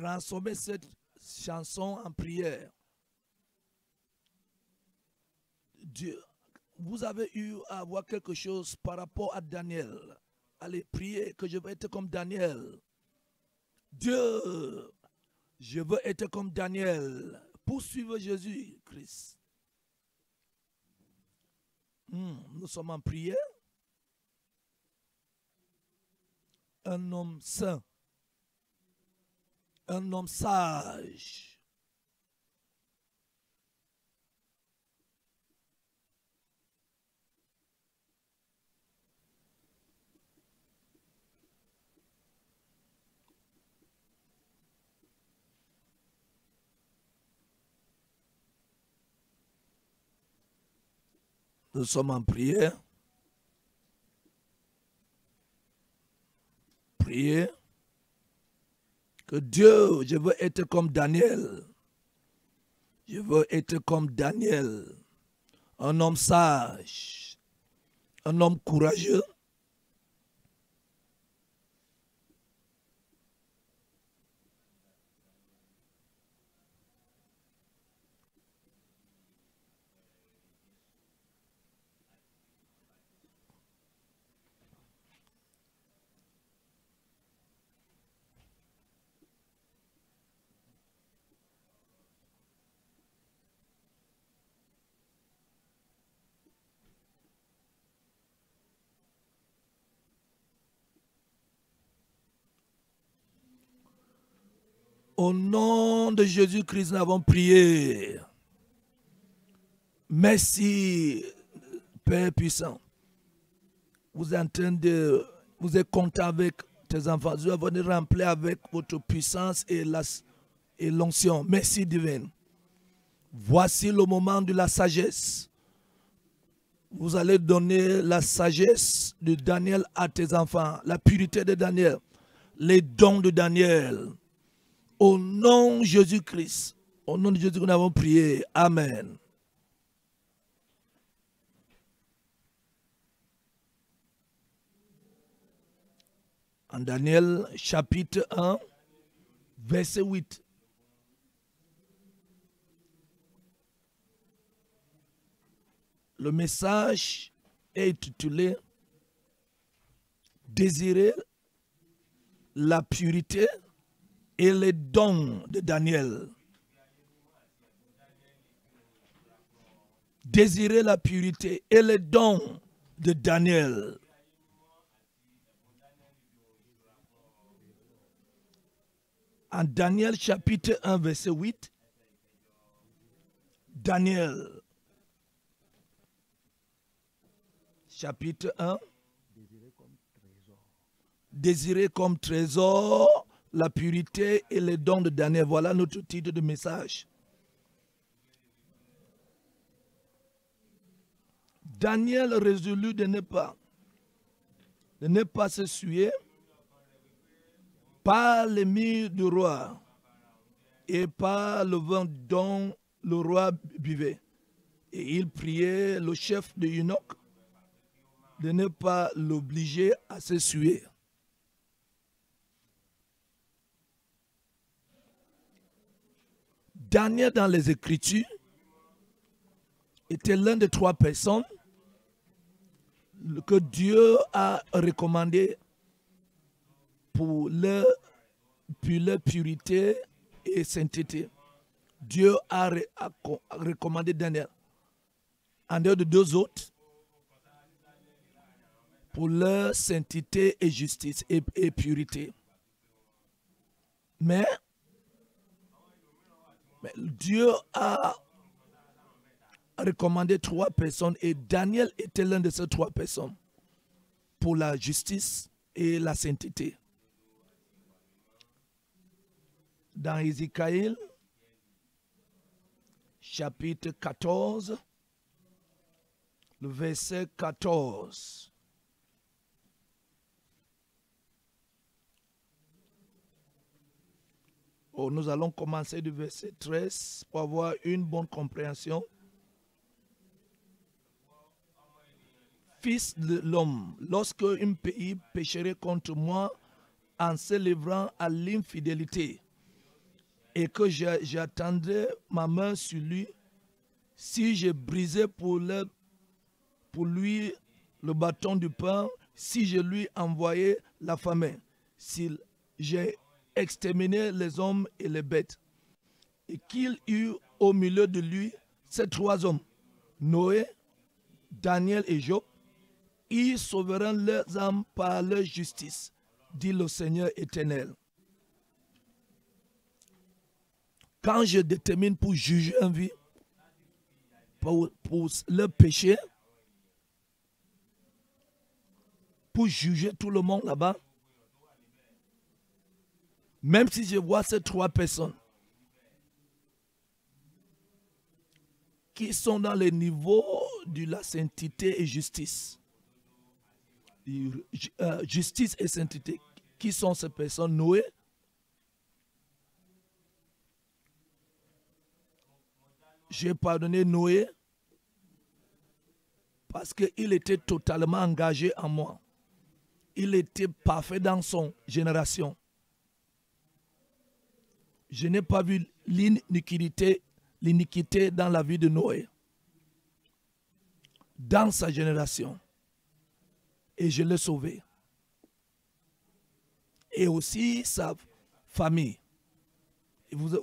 transformer cette chanson en prière. Dieu, vous avez eu à voir quelque chose par rapport à Daniel. Allez prier que je veux être comme Daniel. Dieu, je veux être comme Daniel. Poursuivre Jésus-Christ. Nous sommes en prière. Un homme saint. Un homme sage. Nous sommes en prière. Priez. Que Dieu, je veux être comme Daniel. Je veux être comme Daniel. Un homme sage. Un homme courageux. Au nom de Jésus-Christ, nous avons prié. Merci, Père puissant. Vous êtes en train de... Vous êtes content avec tes enfants. Dieu va venir remplir avec votre puissance et l'onction. Merci, divine. Voici le moment de la sagesse. Vous allez donner la sagesse de Daniel à tes enfants. La pureté de Daniel. Les dons de Daniel. Au nom de Jésus-Christ, au nom de Jésus, nous avons prié. Amen. En Daniel, chapitre 1, verset 8. Le message est intitulé « Désirer la pureté » et les dons de Daniel. Désirer la pureté et les dons de Daniel. En Daniel chapitre 1 verset 8, Daniel chapitre 1, désirer comme trésor la pureté et les dons de Daniel. Voilà notre titre de message. Daniel résolut de ne pas se souiller par les murs du roi et par le vin dont le roi buvait. Et il priait le chef de eunuques de ne pas l'obliger à se souiller. Daniel, dans les Écritures, était l'un des 3 personnes que Dieu a recommandé pour leur pureté et sainteté. Dieu a recommandé Daniel, en dehors de 2 autres, pour leur sainteté et justice et pureté. Mais Dieu a recommandé 3 personnes et Daniel était l'un de ces 3 personnes pour la justice et la sainteté. Dans Ézéchiel, chapitre 14, le verset 14. Nous allons commencer du verset 13 pour avoir une bonne compréhension. Fils de l'homme, lorsque un pays pécherait contre moi en se livrant à l'infidélité et que j'attendais ma main sur lui, si je brisais pour lui le bâton du pain, si je lui envoyais la famine, si j'ai exterminé les hommes et les bêtes, et qu'il eut au milieu de lui ces trois hommes, Noé, Daniel et Job, ils sauveront leurs âmes par leur justice, dit le Seigneur éternel. Quand je détermine pour juger un vie, pour leur péché, pour juger tout le monde là-bas, même si je vois ces trois personnes qui sont dans les niveaux de la sainteté et justice, justice et sainteté, qui sont ces personnes? Noé, j'ai pardonné Noé parce qu'il était totalement engagé en moi. Il était parfait dans son génération. Je n'ai pas vu l'iniquité dans la vie de Noé, dans sa génération. Et je l'ai sauvé. Et aussi sa famille. Et vous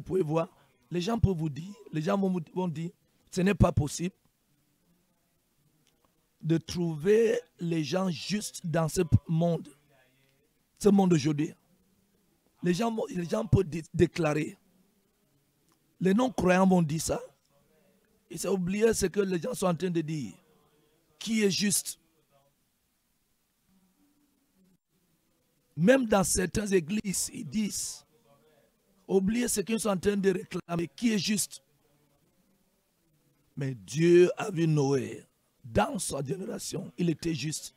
pouvez voir, les gens peuvent vous dire, les gens vont dire, ce n'est pas possible de trouver les gens justes dans ce monde aujourd'hui. Les gens peuvent déclarer. Les non-croyants vont dire ça. Et c'est oublier ce que les gens sont en train de dire. Qui est juste? Même dans certaines églises, ils disent, oubliez ce qu'ils sont en train de réclamer. Qui est juste? Mais Dieu a vu Noé. Dans sa génération, il était juste.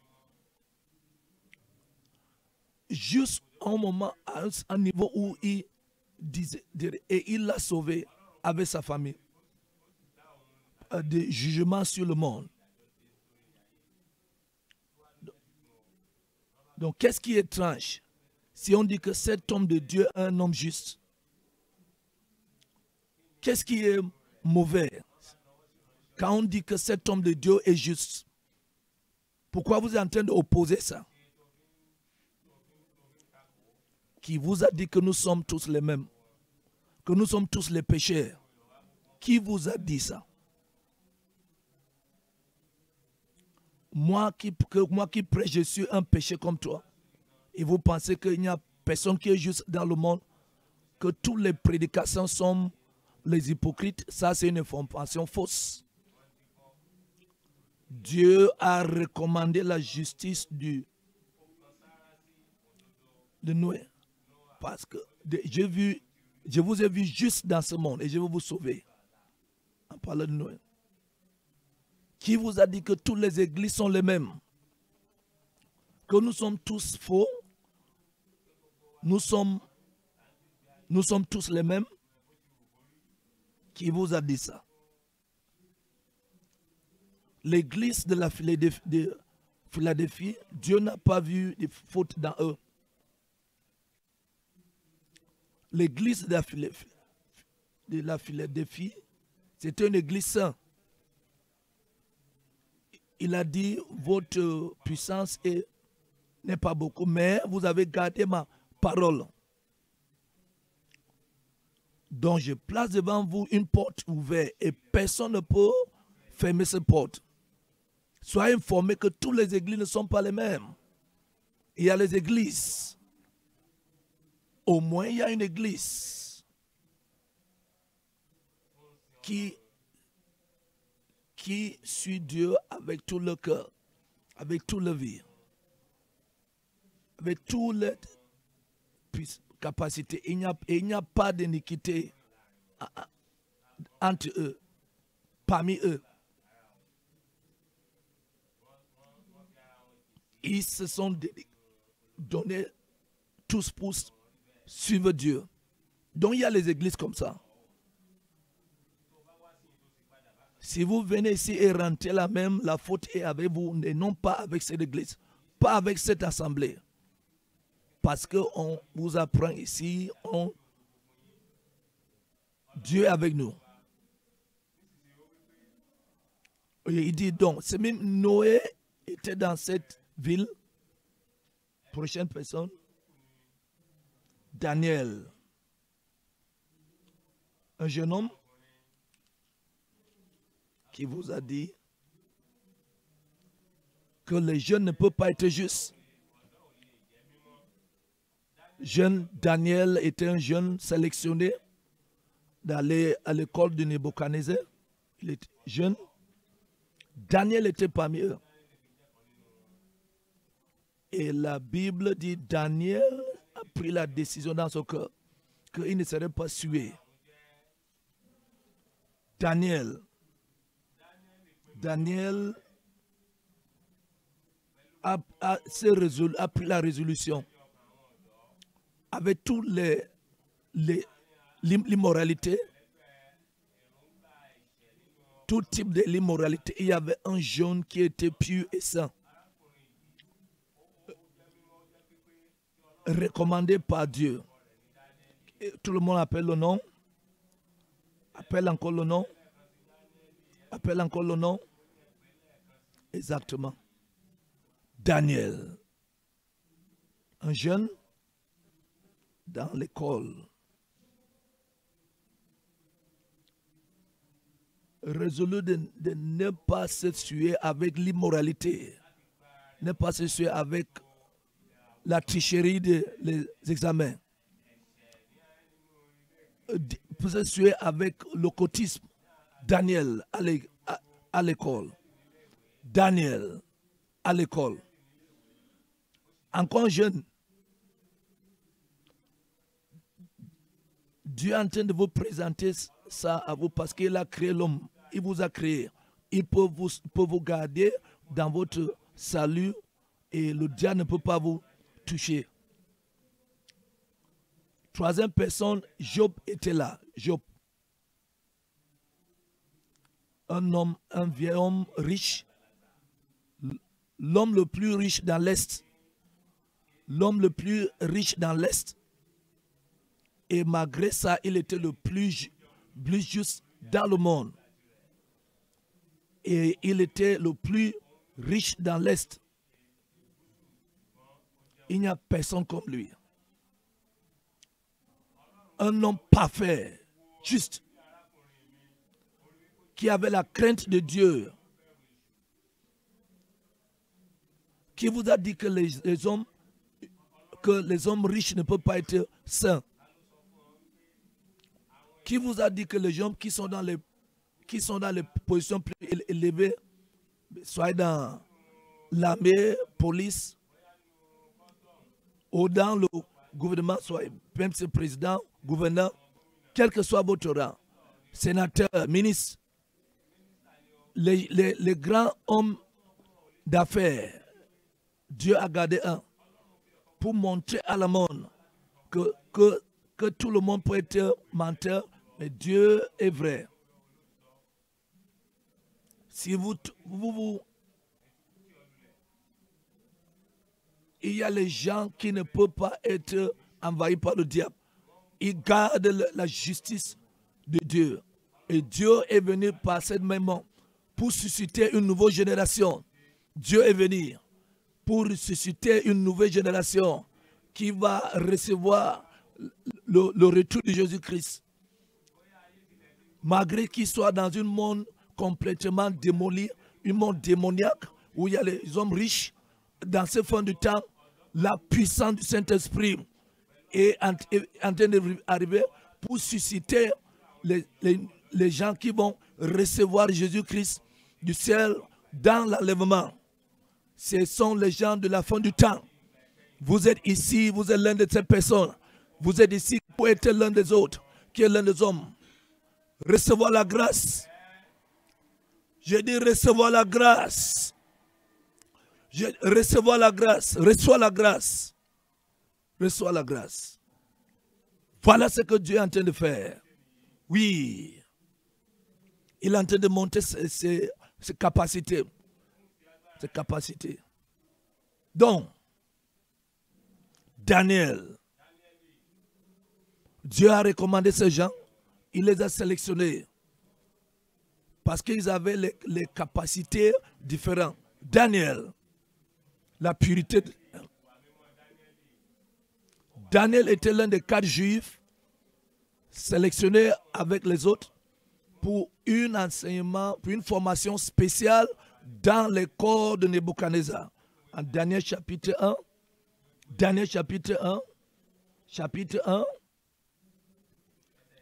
Juste un moment, à un niveau où il disait, et il l'a sauvé avec sa famille. Des jugements sur le monde. Donc, qu'est-ce qui est étrange? Si on dit que cet homme de Dieu est un homme juste, qu'est-ce qui est mauvais quand on dit que cet homme de Dieu est juste? Pourquoi vous êtes en train d'opposer ça? Qui vous a dit que nous sommes tous les mêmes? Que nous sommes tous les pécheurs? Qui vous a dit ça? Moi qui prêche, je suis un péché comme toi. Et vous pensez qu'il n'y a personne qui est juste dans le monde? Que toutes les prédications sont les hypocrites? Ça, c'est une information fausse. Dieu a recommandé la justice de Noé. Parce que je vous ai vu juste dans ce monde et je vais vous sauver. En parlant de Noé. Qui vous a dit que toutes les églises sont les mêmes? Que nous sommes tous faux? Nous sommes tous les mêmes? Qui vous a dit ça? L'église de la Philadelphie, Dieu n'a pas vu de fautes dans eux. L'église de la Philadelphie, c'était une église sainte. Il a dit, votre puissance n'est pas beaucoup, mais vous avez gardé ma parole. Donc je place devant vous une porte ouverte et personne ne peut fermer cette porte. Soyez informés que toutes les églises ne sont pas les mêmes. Il y a les églises. Au moins, il y a une église qui suit Dieu avec tout le cœur, avec toute la vie, avec toutes les capacités. Il n'y a pas d'iniquité entre eux, parmi eux. Ils se sont donnés tous pour suivre Dieu. Donc il y a les églises comme ça. Si vous venez ici et rentrez la faute est avec vous et non pas avec cette église, pas avec cette assemblée, parce qu'on vous apprend ici, Dieu est avec nous. Et il dit donc, c'est même Noé était dans cette ville. Prochaine personne. Daniel. Un jeune homme qui vous a dit que les jeunes ne peuvent pas être justes. Jeune Daniel était un jeune sélectionné d'aller à l'école de Nebuchadnezzar. Il était jeune. Daniel était parmi eux. Et la Bible dit Daniel a pris la décision dans son cœur qu'il ne serait pas tué. Daniel a pris la résolution avec tout l'immoralité, tout type de l'immoralité. Il y avait un jeune qui était pur et saint, recommandé par Dieu. Et tout le monde appelle le nom, appelle encore le nom, appelle encore le nom. Exactement. Daniel, un jeune dans l'école, résolu de ne pas se tuer avec l'immoralité, ne pas se tuer avec la tricherie des examens, pour se tuer avec l'occultisme. Daniel à l'école. Daniel à l'école. Encore jeune. Dieu est en train de vous présenter ça à vous parce qu'il a créé l'homme. Il vous a créé. Il peut vous garder dans votre salut et le diable ne peut pas vous toucher. Troisième personne, Job était là. Job. Un vieil homme riche. L'homme le plus riche dans l'Est. L'homme le plus riche dans l'Est. Et malgré ça, il était le plus juste dans le monde. Et il était le plus riche dans l'Est. Il n'y a personne comme lui. Un homme parfait, juste, qui avait la crainte de Dieu, qui vous a dit que les hommes riches ne peuvent pas être saints, qui vous a dit que les gens qui sont dans les positions plus élevées, soit dans l'armée, police, ou dans le gouvernement, soit même ce président, gouverneur, quel que soit votre rang, sénateur, ministre, les grands hommes d'affaires, Dieu a gardé un pour montrer à la monde que tout le monde peut être menteur, mais Dieu est vrai. Si il y a les gens qui ne peuvent pas être envahis par le diable. Ils gardent la justice de Dieu. Et Dieu est venu par cette même main pour susciter une nouvelle génération. Dieu est venu pour susciter une nouvelle génération qui va recevoir le retour de Jésus-Christ. Malgré qu'il soit dans un monde complètement démoli, un monde démoniaque, où il y a les hommes riches, dans ce fond du temps, la puissance du Saint-Esprit est en train d'arriver pour susciter les gens qui vont recevoir Jésus-Christ du ciel dans l'enlèvement. Ce sont les gens de la fin du temps. Vous êtes ici, vous êtes l'un de ces personnes. Vous êtes ici pour être l'un des autres, qui est l'un des hommes. Recevoir la grâce. Je dis recevoir la grâce. Recevoir la grâce. Reçois la grâce. Reçois la grâce. Voilà ce que Dieu est en train de faire. Oui. Il est en train de monter ses capacités. Ses capacités. Donc, Daniel. Dieu a recommandé ces gens, il les a sélectionnés parce qu'ils avaient les capacités différentes. Daniel, la pureté. Daniel était l'un des 4 juifs sélectionnés avec les autres pour un enseignement, pour une formation spéciale dans les corps de Nebuchadnezzar. En Daniel chapitre 1, chapitre 1,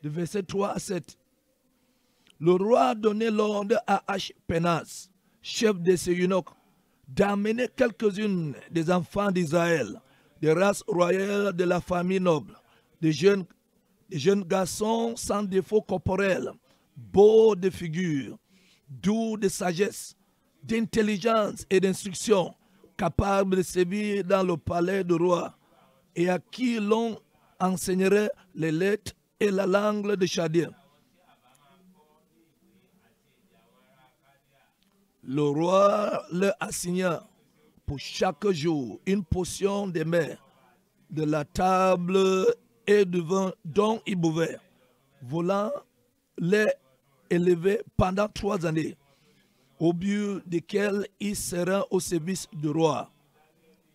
de verset 3 à 7. Le roi a donné l'ordre à Ashpenaz, chef de ses eunuques, d'amener quelques-unes des enfants d'Israël, des races royales de la famille noble, des jeunes garçons sans défaut corporel, beaux de figure, doux de sagesse, d'intelligence et d'instruction, capables de servir dans le palais du roi, et à qui l'on enseignerait les lettres et la langue de Chaldéen. Le roi leur assigna pour chaque jour une portion des mets, de la table et du vin dont ils buvaient, voulant les élever pendant 3 années, au but desquels ils seraient au service du roi.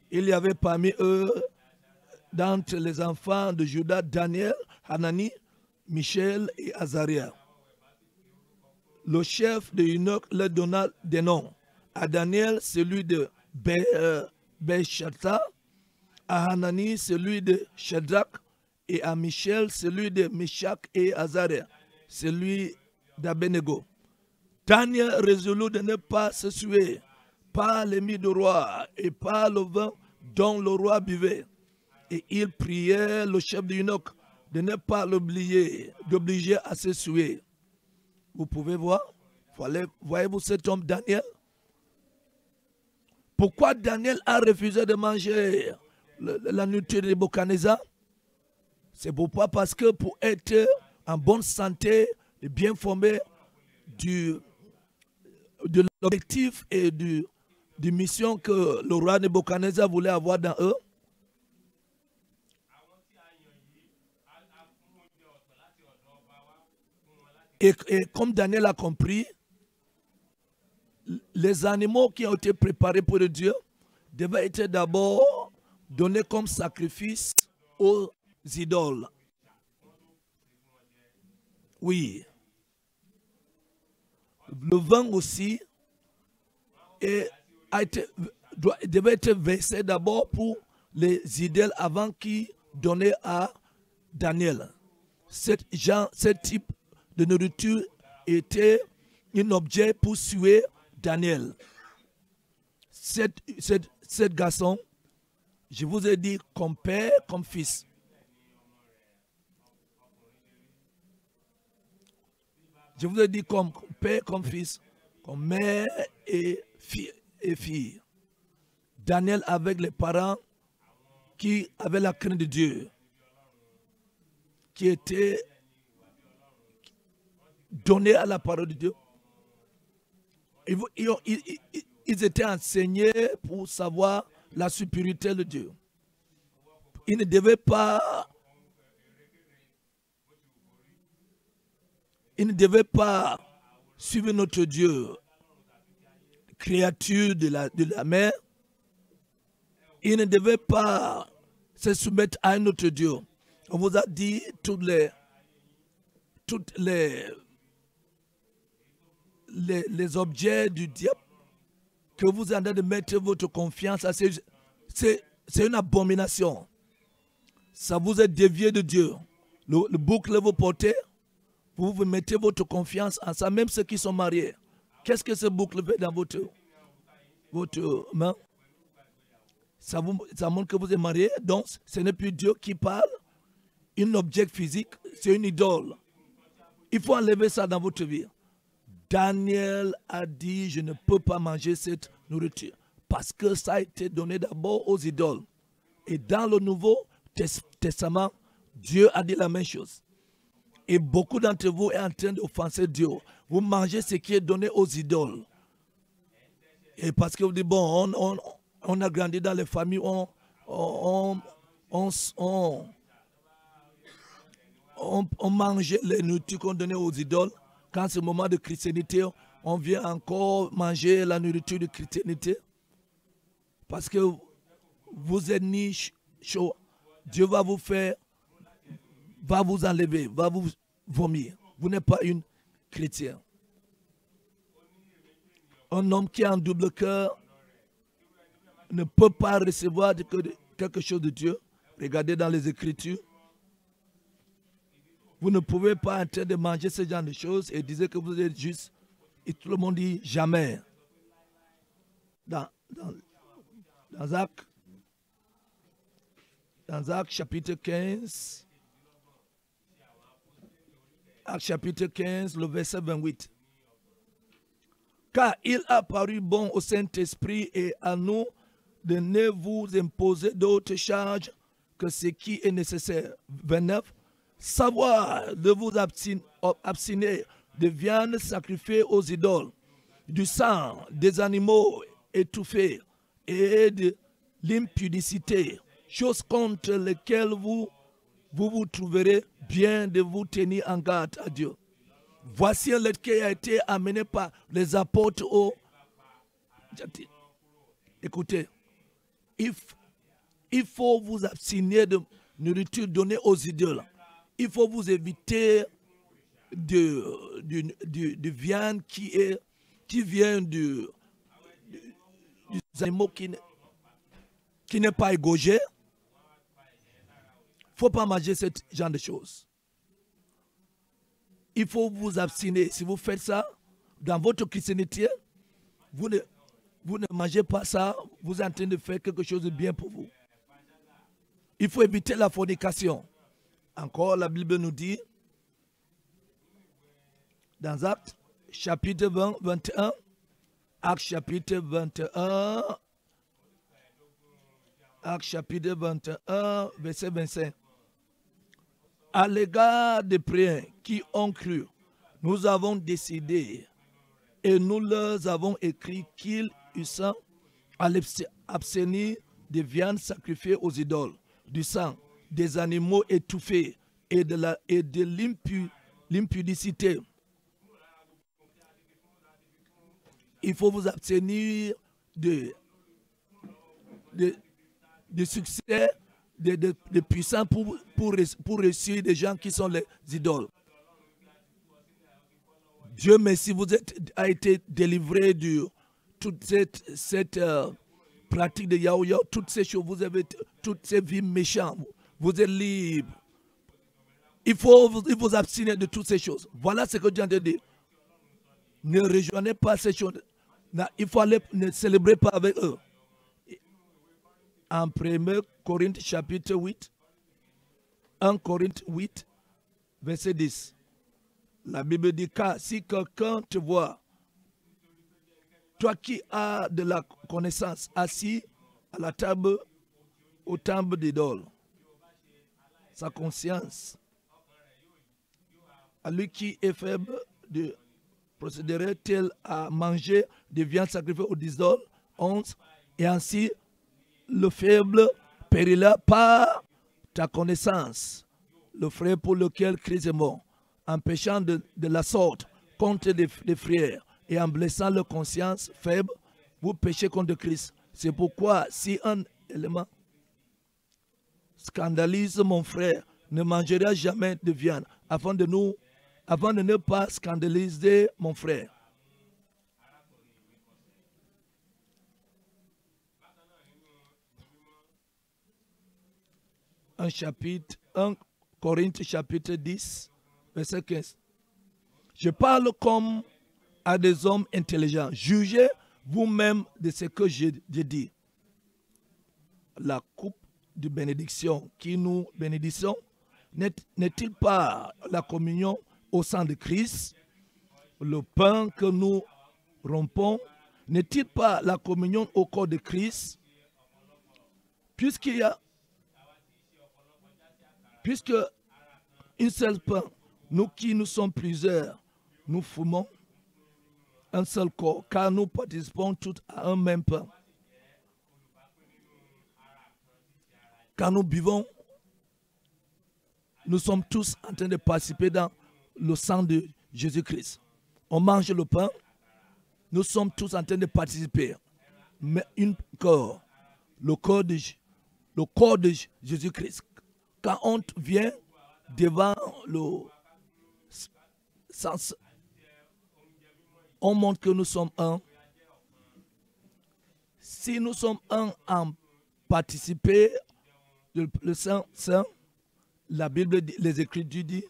Il y avait parmi eux, d'entre les enfants de Juda, Daniel, Hanani, Michel et Azaria. Le chef de eunuques leur donna des noms. À Daniel, celui de Béchatta, à Hanani, celui de Shadrach, et à Michel, celui de Meshach et Azaria, celui d'Abednego. Daniel résolut de ne pas se souiller par l'ennemi du roi et par le vin dont le roi buvait. Et il priait le chef de eunuques de ne pas l'obliger à se souiller. Vous pouvez voir, voyez-vous cet homme Daniel? Pourquoi Daniel a refusé de manger la nourriture de Nebuchadnezzar? C'est pourquoi? Parce que pour être en bonne santé et bien formé de l'objectif et de mission que le roi Nebuchadnezzar voulait avoir dans eux, et comme Daniel a compris, les animaux qui ont été préparés pour Dieu devaient être d'abord donnés comme sacrifice aux idoles. Oui. Le vin aussi devait être versé d'abord pour les idoles avant qu'ils donnaient à Daniel. Ce type de nourriture était un objet pour suer Daniel. Cet garçon, je vous ai dit comme père, comme fils. Je vous ai dit comme père, comme fils, comme mère et fille. Daniel avec les parents qui avaient la crainte de Dieu, qui étaient donnés à la parole de Dieu. Ils étaient enseignés pour savoir la supériorité de Dieu. Ils ne devaient pas suivre notre Dieu, créature de la mer. Ils ne devaient pas se soumettre à un autre Dieu. On vous a dit toutes les objets du diable que vous en train de mettre votre confiance à. C'est une abomination. Ça vous est dévié de Dieu. Le boucle que vous portez, vous mettez votre confiance en ça, même ceux qui sont mariés. Qu'est-ce que ce boucle fait dans votre main? Ça montre que vous êtes marié, donc ce n'est plus Dieu qui parle. Un objet physique, c'est une idole. Il faut enlever ça dans votre vie. Daniel a dit, je ne peux pas manger cette nourriture parce que ça a été donné d'abord aux idoles. Et dans le Nouveau Testament, Dieu a dit la même chose. Et beaucoup d'entre vous sont en train d'offenser Dieu. Vous mangez ce qui est donné aux idoles. Et parce que vous dites, bon, on a grandi dans les familles, on on mangeait les nourritures qu'on donnait aux idoles. Quand c'est le moment de chrétienté, on vient encore manger la nourriture de chrétienté. Parce que vous êtes ni chaud. Dieu va vous faire, va vous enlever, va vous vomir. Vous n'êtes pas une chrétienne. Un homme qui a un double cœur ne peut pas recevoir quelque chose de Dieu. Regardez dans les Écritures. Vous ne pouvez pas en train de manger ce genre de choses et dire que vous êtes juste. Et tout le monde dit jamais. Dans Actes chapitre 15, Actes chapitre 15, le verset 28. Car il a paru bon au Saint-Esprit et à nous de ne vous imposer d'autres charges que ce qui est nécessaire. 29. Savoir de vous abstiner de viande sacrifiée aux idoles, du sang des animaux étouffés et de l'impudicité, choses contre lesquelles vous trouverez bien de vous tenir en garde à Dieu. Voici un lettre qui a été amené par les apôtres aux... Écoutez, il faut vous abstenir de nourriture donnée aux idoles. Il faut vous éviter de viande qui vient des animaux qui n'est pas égorgé. Il ne faut pas manger ce genre de choses. Il faut vous abstenir. Si vous faites ça, dans votre christianité, vous ne mangez pas ça, vous êtes en train de faire quelque chose de bien pour vous. Il faut éviter la fornication. Encore, la Bible nous dit, dans Actes chapitre 20, 21, Actes chapitre 21, Actes chapitre 21, verset 25. À l'égard des prières qui ont cru, nous avons décidé et nous leur avons écrit qu'ils eussent à l'abstenir des viandes sacrifiées aux idoles, du sang, des animaux étouffés et de l'impudicité. Il faut vous abstenir de succès, de puissants pour réussir des gens qui sont les idoles. Dieu merci, vous a été délivré de toute cette pratique de Yahoo, toutes ces choses, vous avez toutes ces vies méchantes. Vous êtes libre. Il faut vous abstenir de toutes ces choses. Voilà ce que Dieu a dit. Ne rejoignez pas ces choses. Il faut aller, ne célébrez pas avec eux. En 1 Corinthiens chapitre 8, 1 Corinthiens 8, verset 10. La Bible dit, car si quelqu'un te voit, toi qui as de la connaissance, assis à la table, au temple d'idole, sa conscience, à lui qui est faible, de procéderait-elle à manger des viandes sacrifiées aux idoles? 11. Et ainsi, le faible périra par ta connaissance, le frère pour lequel Christ est mort, en péchant de la sorte contre les frères et en blessant leur conscience faible, vous péchez contre Christ. C'est pourquoi si un élément scandalise mon frère, ne mangera jamais de viande afin de ne pas scandaliser mon frère. Un Corinthiens chapitre 10, verset 15. Je parle comme à des hommes intelligents. Jugez vous-même de ce que j'ai dit. La coupe de bénédiction qui nous bénédiction n'est-il pas la communion au sang de Christ? Le pain que nous rompons n'est-il pas la communion au corps de Christ? Puisque une seule pain, nous qui nous sommes plusieurs, nous formons un seul corps, car nous participons tous à un même pain. quand nous buvons, nous sommes tous en train de participer dans le sang de Jésus-Christ. On mange le pain, nous sommes tous en train de participer. Mais le corps de Jésus-Christ. Quand on vient devant le sens, on montre que nous sommes un. Si nous sommes un en participer, le Saint, la Bible, les Écritures disent,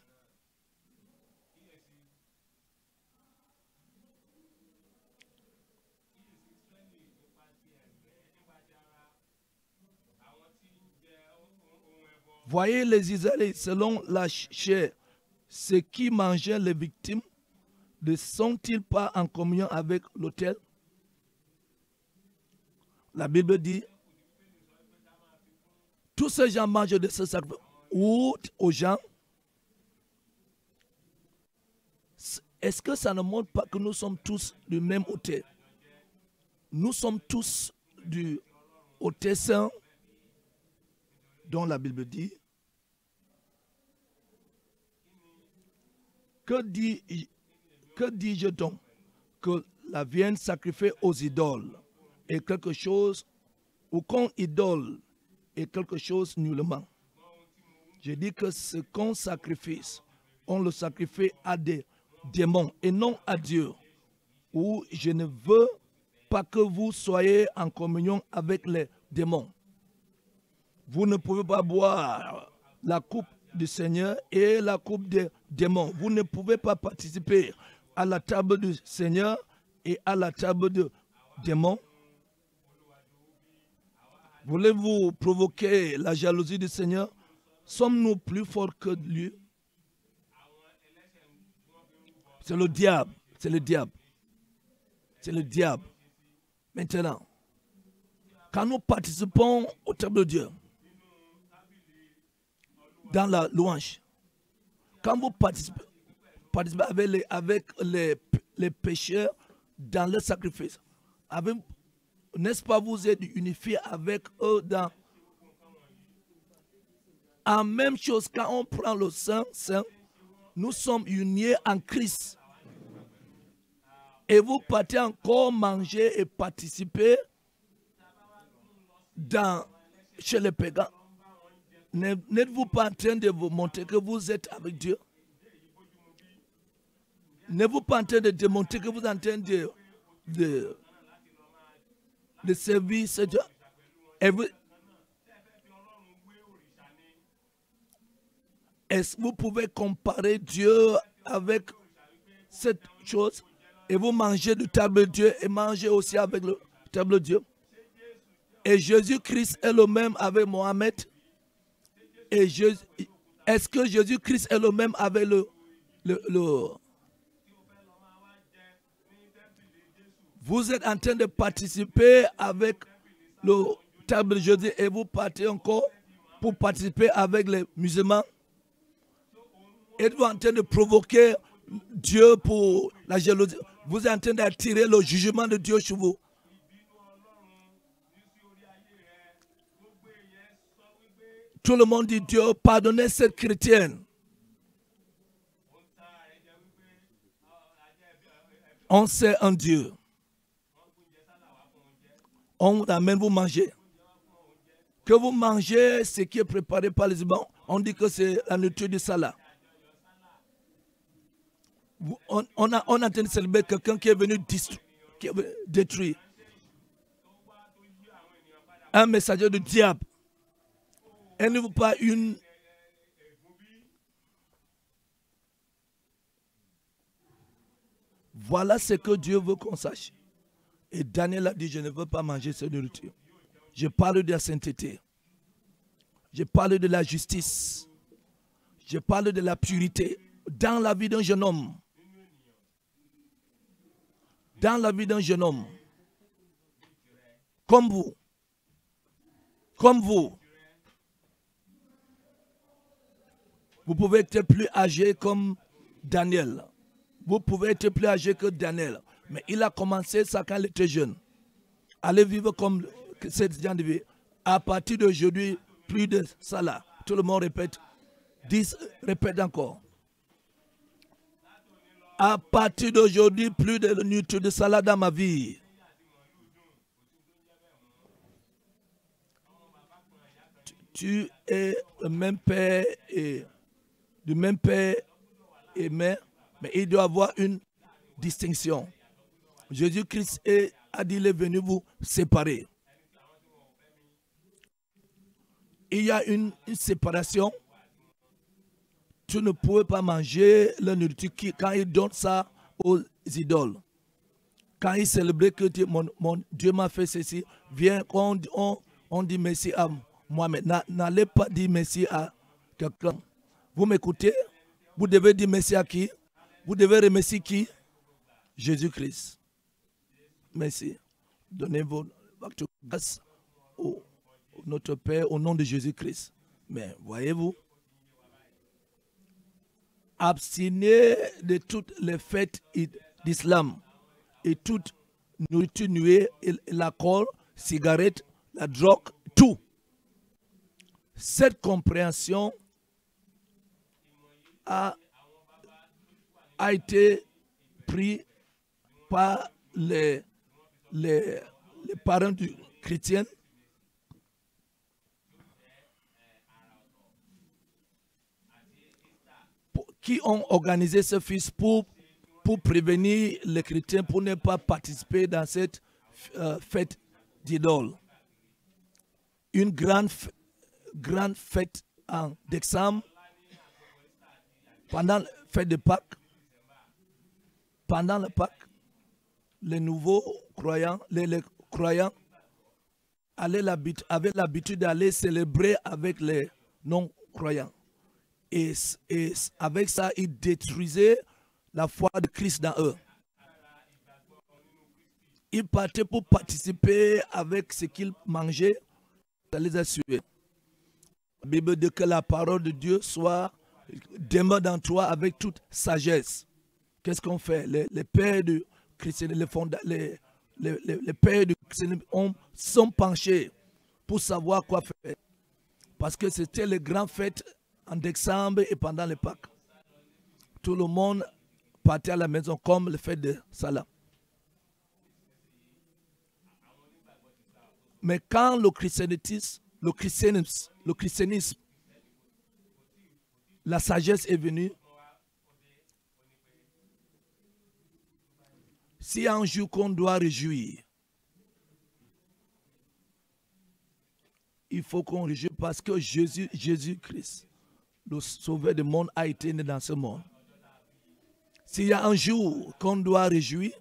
voyez les Israélites selon la chair, ceux qui mangeaient les victimes, ne sont-ils pas en communion avec l'autel? La Bible dit, tous ces gens mangent de ce sacrifice ou aux gens. Est-ce que ça ne montre pas que nous sommes tous du même autel? Nous sommes tous du autel saint dont la Bible dit. Que dis-je donc? Que la viande sacrifiée aux idoles est quelque chose, ou qu'on idole est quelque chose nullement. Je dis que ce qu'on sacrifie, on le sacrifie à des démons et non à Dieu. Ou je ne veux pas que vous soyez en communion avec les démons. Vous ne pouvez pas boire la coupe du Seigneur et la coupe des démons. Vous ne pouvez pas participer à la table du Seigneur et à la table des démons. Voulez-vous provoquer la jalousie du Seigneur? Sommes-nous plus forts que lui? C'est le diable. C'est le diable. C'est le diable. Maintenant, quand nous participons au table de Dieu, dans la louange, quand vous participez avec les pécheurs dans le sacrifice, n'est-ce pas vous êtes unifiés avec eux dans... En même chose, quand on prend le Saint, nous sommes unis en Christ. Et vous partez encore manger et participer chez les païens. N'êtes-vous pas en train de vous montrer que vous êtes avec Dieu? N'êtes-vous pas en train de démontrer que vous êtes en train de servir ce Dieu? Est-ce que vous pouvez comparer Dieu avec cette chose? Et vous mangez du table de Dieu et mangez aussi avec le table de Dieu. Et Jésus-Christ est le même avec Mohamed. Et est-ce que Jésus-Christ est le même avec Vous êtes en train de participer avec le table de Jésus et vous partez encore pour participer avec les musulmans. Êtes-vous en train de provoquer Dieu pour la jalousie? Vous êtes en train d'attirer le jugement de Dieu sur vous. Tout le monde dit Dieu, pardonnez cette chrétienne. On sait un Dieu. On amène vous manger. Que vous mangez ce qui est préparé par les humains, on dit que c'est la nourriture du Salah. On a en train de célébrer quelqu'un qui est venu détruire. Un messager du diable. Et ne vous pas une... Voilà ce que Dieu veut qu'on sache. Et Daniel a dit, je ne veux pas manger cette nourriture. Je parle de la sainteté. Je parle de la justice. Je parle de la purité dans la vie d'un jeune homme. Dans la vie d'un jeune homme. Comme vous. Comme vous. Vous pouvez être plus âgé comme Daniel. Vous pouvez être plus âgé que Daniel. Mais il a commencé ça quand il était jeune. Allez vivre comme cette gens de vie. À partir d'aujourd'hui, plus de ça là. Tout le monde répète. 10, répète encore. À partir d'aujourd'hui, plus de nourriture de ça là dans ma vie. Tu es le même père et du même père et mère, mais il doit y avoir une distinction. Jésus-Christ a dit, il est venu vous séparer. Il y a une séparation. Tu ne pouvais pas manger la nourriture quand il donne ça aux idoles. Quand il célébrait que mon Dieu m'a fait ceci, viens, on dit merci à moi. Mais n'allez pas dire merci à quelqu'un. Vous m'écoutez? Vous devez dire merci à qui? Vous devez remercier qui? Jésus-Christ. Merci. Donnez votre grâce au notre Père au nom de Jésus-Christ. Mais voyez-vous, abstinez de toutes les fêtes d'islam et toute nourriture nuée, l'alcool, cigarette, la drogue, tout. Cette compréhension a été prise par les parents du chrétien qui ont organisé ce fils pour prévenir les chrétiens pour ne pas participer dans cette fête d'idole. Une grande fête en décembre, pendant la fête de Pâques. Pendant le Pâques, les nouveaux croyants, les croyants avaient l'habitude d'aller célébrer avec les non-croyants. Et avec ça, ils détruisaient la foi de Christ dans eux. Ils partaient pour participer avec ce qu'ils mangeaient, ça les a tués. La Bible dit que la parole de Dieu demeure dans toi avec toute sagesse. Qu'est-ce qu'on fait? Les pères du christianisme, les pères du christianisme sont penchés pour savoir quoi faire. Parce que c'était les grandes fêtes en décembre et pendant les Pâques. Tout le monde partait à la maison comme le fête de Salah. Mais quand le christianisme, la sagesse est venue, s'il y a un jour qu'on doit réjouir, il faut qu'on réjouisse parce que Jésus-Christ, le sauveur du monde, a été né dans ce monde. S'il y a un jour qu'on doit réjouir,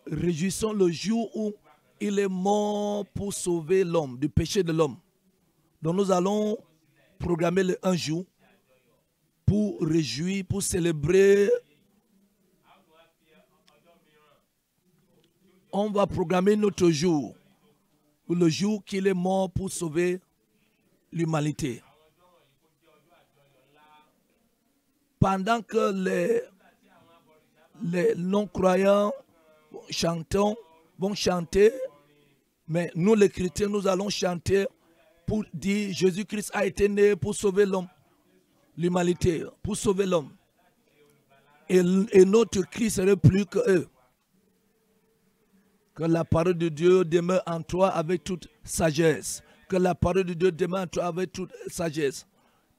réjouissons le jour où il est mort pour sauver l'homme, du péché de l'homme. Donc nous allons programmer un jour pour réjouir, pour célébrer. On va programmer notre jour, le jour qu'il est mort pour sauver l'humanité. Pendant que les non-croyants vont chanter, mais nous les chrétiens, nous allons chanter pour dire Jésus-Christ a été né pour sauver l'homme, l'humanité, pour sauver l'homme. Et notre cri serait plus que eux. Que la parole de Dieu demeure en toi avec toute sagesse. Que la parole de Dieu demeure en toi avec toute sagesse.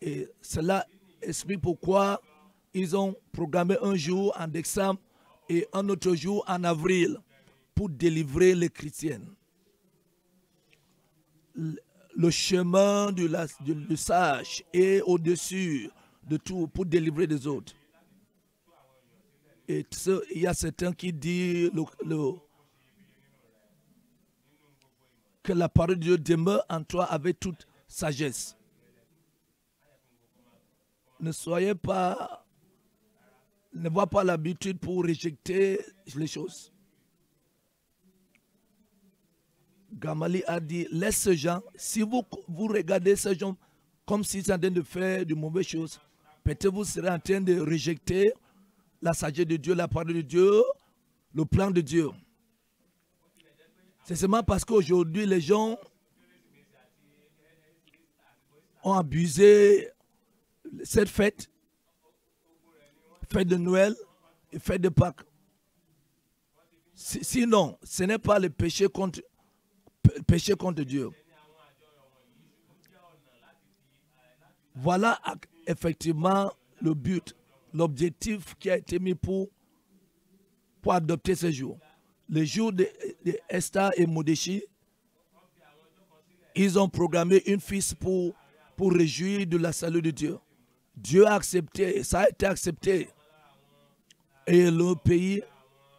Et cela explique pourquoi ils ont programmé un jour en décembre et un autre jour en avril pour délivrer les chrétiens. Le chemin du sage est au-dessus de tout pour délivrer les autres. Et il y a certains qui disent que la parole de Dieu demeure en toi avec toute sagesse. Ne voyez pas l'habitude pour rejeter les choses. Gamali a dit, laisse ces gens, si vous regardez ces gens comme s'ils sont en train de faire de mauvaises choses, peut-être vous serez en train de rejeter la sagesse de Dieu, la parole de Dieu, le plan de Dieu. C'est seulement parce qu'aujourd'hui, les gens ont abusé cette fête, fête de Noël et fête de Pâques. Sinon, ce n'est pas le péché contre Dieu. Voilà effectivement le but, l'objectif qui a été mis pour adopter ce jour. Le jour de Esther et Mordechai, ils ont programmé une fête pour réjouir de la salut de Dieu. Dieu a accepté, ça a été accepté. Et le pays,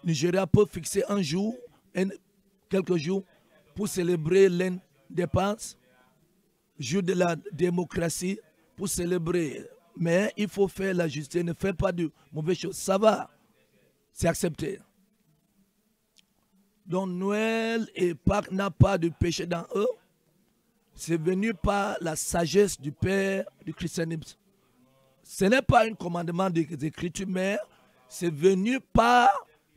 Nigeria, peut fixer un jour, quelques jours, pour célébrer l'indépendance, jour de la démocratie, pour célébrer. Mais il faut faire la justice, ne faites pas de mauvaises choses. Ça va, c'est accepté. Donc Noël et Pâques n'ont pas de péché dans eux. C'est venu par la sagesse du Père du christianisme. Ce n'est pas un commandement des Écritures, mais c'est venu par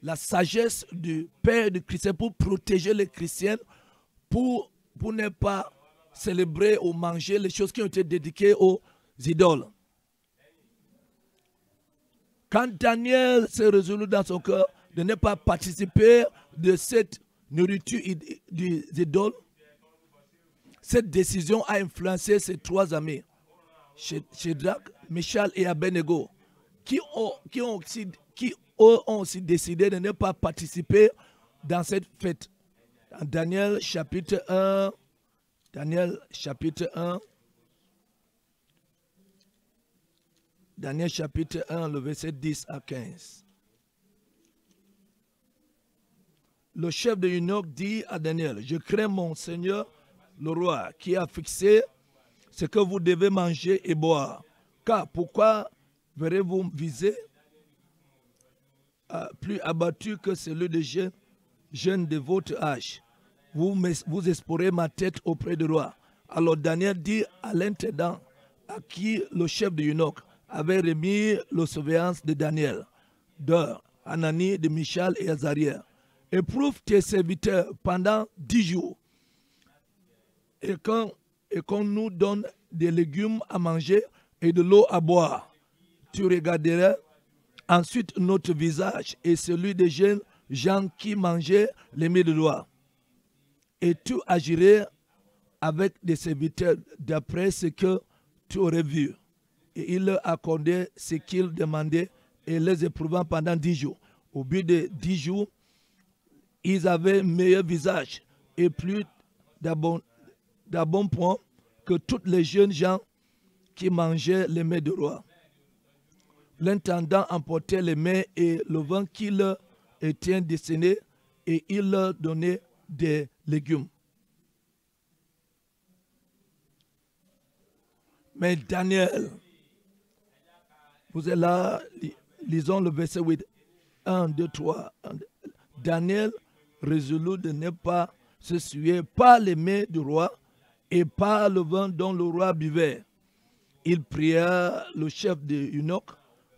la sagesse du Père du christianisme pour protéger les chrétiens, pour ne pas célébrer ou manger les choses qui ont été dédiées aux idoles. Quand Daniel s'est résolu dans son cœur de ne pas participer de cette nourriture des idoles, cette décision a influencé ses trois amis, Shadrach, Meshach et Abednego, qui ont aussi décidé de ne pas participer dans cette fête. Dans Daniel chapitre 1, Daniel chapitre 1, le verset 10 à 15. Le chef de eunuque dit à Daniel, je crains mon Seigneur, le roi, qui a fixé ce que vous devez manger et boire. Car pourquoi verrez-vous viser plus abattu que celui de jeunes de votre âge? Vous explorez ma tête auprès du roi. Alors Daniel dit à l'intendant, à qui le chef de eunuque avait remis la surveillance de Daniel, de Hanani, de Michal et Azariah, éprouve tes serviteurs pendant 10 jours. Et qu'on nous donne des légumes à manger et de l'eau à boire, tu regarderas ensuite notre visage et celui des jeunes gens qui mangeaient les mets de loi. Et tu agirais avec des serviteurs d'après ce que tu aurais vu. Et il leur accordait ce qu'ils demandaient et les éprouvant pendant 10 jours. Au bout de 10 jours, ils avaient meilleur visage et plus d'un bon point que tous les jeunes gens qui mangeaient les mets de roi. L'intendant emportait les mets et le vin qui leur était destiné et il leur donnait des légumes. Mais Daniel, vous êtes là, lisons le verset 8, 1, 2, 3. Daniel résolut de ne pas se souiller par les mets du roi et par le vin dont le roi buvait. Il pria le chef de eunuques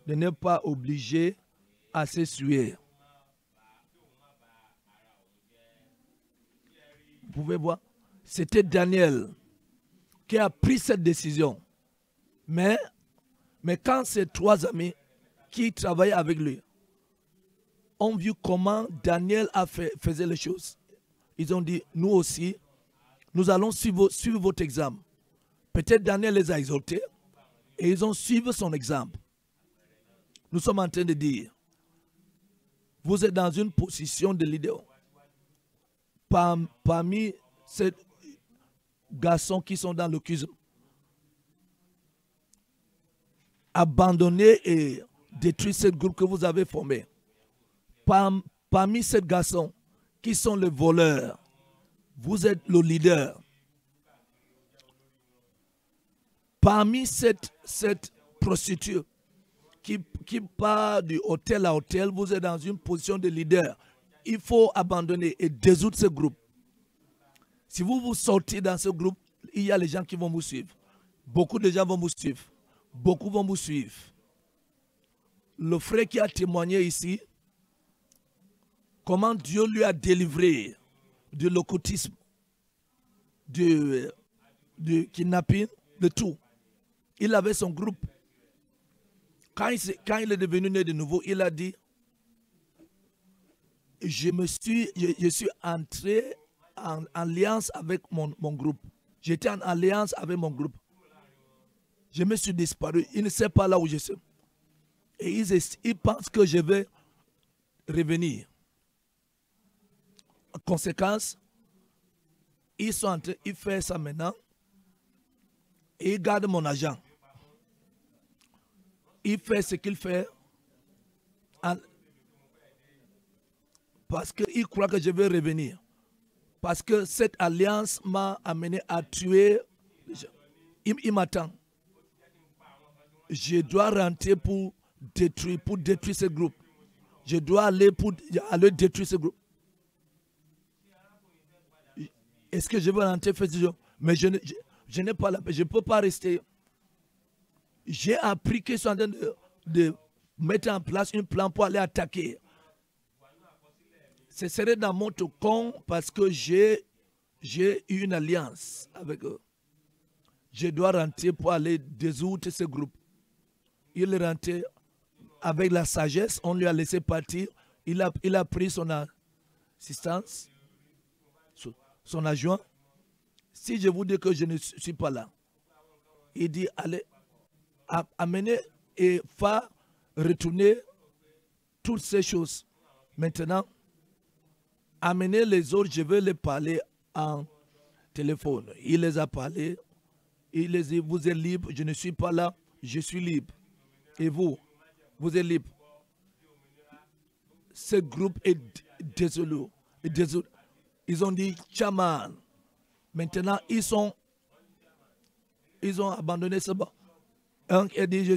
de ne pas obliger à se souiller. Vous pouvez voir, c'était Daniel qui a pris cette décision. Mais quand ces trois amis qui travaillaient avec lui ont vu comment Daniel faisait les choses, ils ont dit, nous aussi, nous allons suivre votre exemple. Peut-être Daniel les a exhortés et ils ont suivi son exemple. Nous sommes en train de dire, vous êtes dans une position de leader. Parmi ces garçons qui sont dans le cuisine, abandonnez et détruisez ce groupe que vous avez formé. Parmi ces garçons qui sont les voleurs, vous êtes le leader. Parmi cette prostituée qui part du hôtel à hôtel, vous êtes dans une position de leader. Il faut abandonner et résoudre ce groupe. Si vous sortez dans ce groupe, il y a les gens qui vont vous suivre. Beaucoup de gens vont vous suivre. Beaucoup vont vous suivre. Le frère qui a témoigné ici, comment Dieu lui a délivré de l'occultisme, du kidnapping de tout. Il avait son groupe. Quand il est devenu né de nouveau, il a dit, je suis entré en alliance avec mon groupe. J'étais en alliance avec mon groupe. Je me suis disparu. Il ne sait pas là où je suis. Et il pense que je vais revenir. En conséquence, ils sont en train, il fait ça maintenant. Et il garde mon argent. Il fait ce qu'il fait parce qu'il croit que je vais revenir. Parce que cette alliance m'a amené à tuer. Il m'attend. Je dois rentrer pour détruire ce groupe. Je dois aller pour aller détruire ce groupe. Est-ce que je vais rentrer faire ce jour? Mais je n'ai pas la paix. Je ne peux pas rester. J'ai appris qu'ils sont en train de mettre en place un plan pour aller attaquer. Ce serait dans mon con parce que j'ai eu une alliance avec eux. Je dois rentrer pour aller résoudre ce groupe. Il est rentré avec la sagesse. On lui a laissé partir. Il a pris son assistance, son adjoint. Si je vous dis que je ne suis pas là, il dit allez, amener et faire retourner toutes ces choses. Maintenant, amener les autres, je vais les parler en téléphone. Il les a parlé. Il les dit, vous êtes libre, je ne suis pas là, je suis libre. Et vous êtes libre. Ce groupe est désolé. Ils ont dit, chaman. Maintenant, ils ont abandonné ce bas. Un qui a dit, je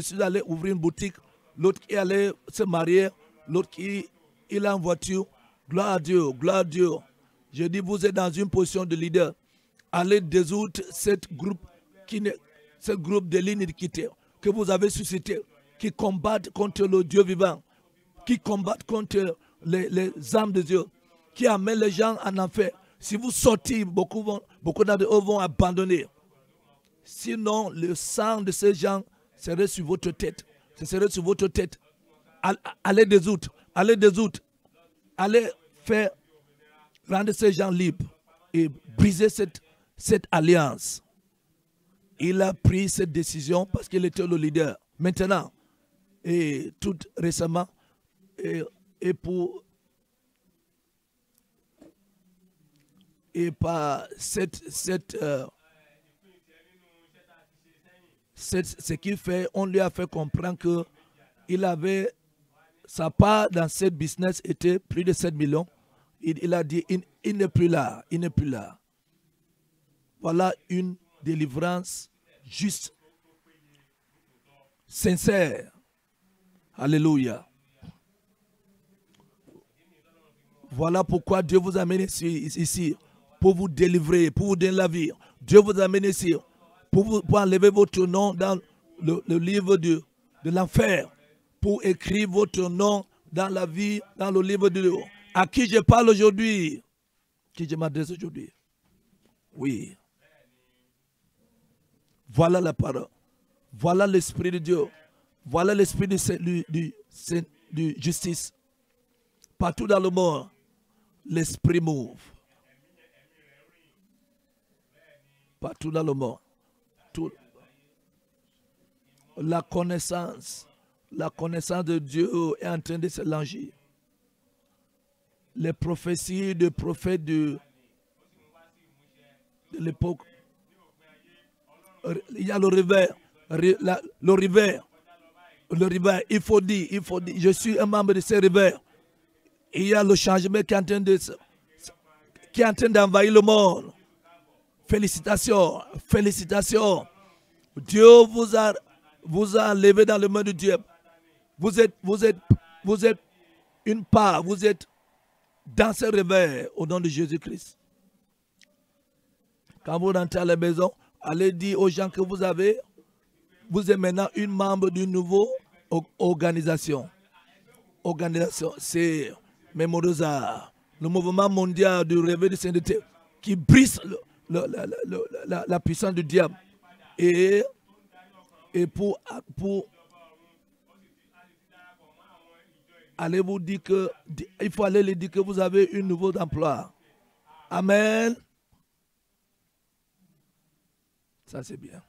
suis allé ouvrir une boutique. L'autre qui est allé se marier. L'autre qui est en voiture. Gloire à Dieu, gloire à Dieu. Je dis, vous êtes dans une position de leader. Allez résoudre ce groupe de l'iniquité que vous avez suscité, qui combattent contre le Dieu vivant, qui combattent contre les âmes de Dieu, qui amènent les gens en enfer. Si vous sortez, beaucoup d'entre eux vont abandonner. Sinon, le sang de ces gens serait sur votre tête. Ce serait sur votre tête. Allez résoudre. Allez faire rendre ces gens libres et briser cette alliance. Il a pris cette décision parce qu'il était le leader. Maintenant, et tout récemment, par ce qu'il fait, on lui a fait comprendre que il avait sa part dans cette business était plus de 7 millions. Il a dit, il n'est plus là, il n'est plus là. Voilà une délivrance juste, sincère. Alléluia. Voilà pourquoi Dieu vous amène ici pour vous délivrer, pour vous donner la vie. Dieu vous amène ici pour enlever votre nom dans le livre de l'enfer, pour écrire votre nom dans la vie, dans le livre de Dieu. À qui je parle aujourd'hui? Qui je m'adresse aujourd'hui? Oui. Voilà la parole. Voilà l'Esprit de Dieu. Voilà l'Esprit de justice. Partout dans le monde, l'Esprit move. Partout dans le monde. La connaissance de Dieu est en train de s'élargir. Les prophéties des prophètes de l'époque. Il y a le rivers, il faut dire, je suis un membre de ces rivers. Il y a le changement qui est en train d'envahir le monde. Félicitations. Dieu vous a levé dans le monde de Dieu. Vous êtes une part, vous êtes dans ce réveil au nom de Jésus-Christ. Quand vous rentrez à la maison, allez dire aux gens que vous êtes maintenant une membre d'une nouvelle organisation. C'est Mémorosa, le mouvement mondial du réveil de sainteté qui brise la puissance du diable. Et pour aller vous dire que, il faut aller lui dire que vous avez un nouveau emploi. Amen. Ça, c'est bien.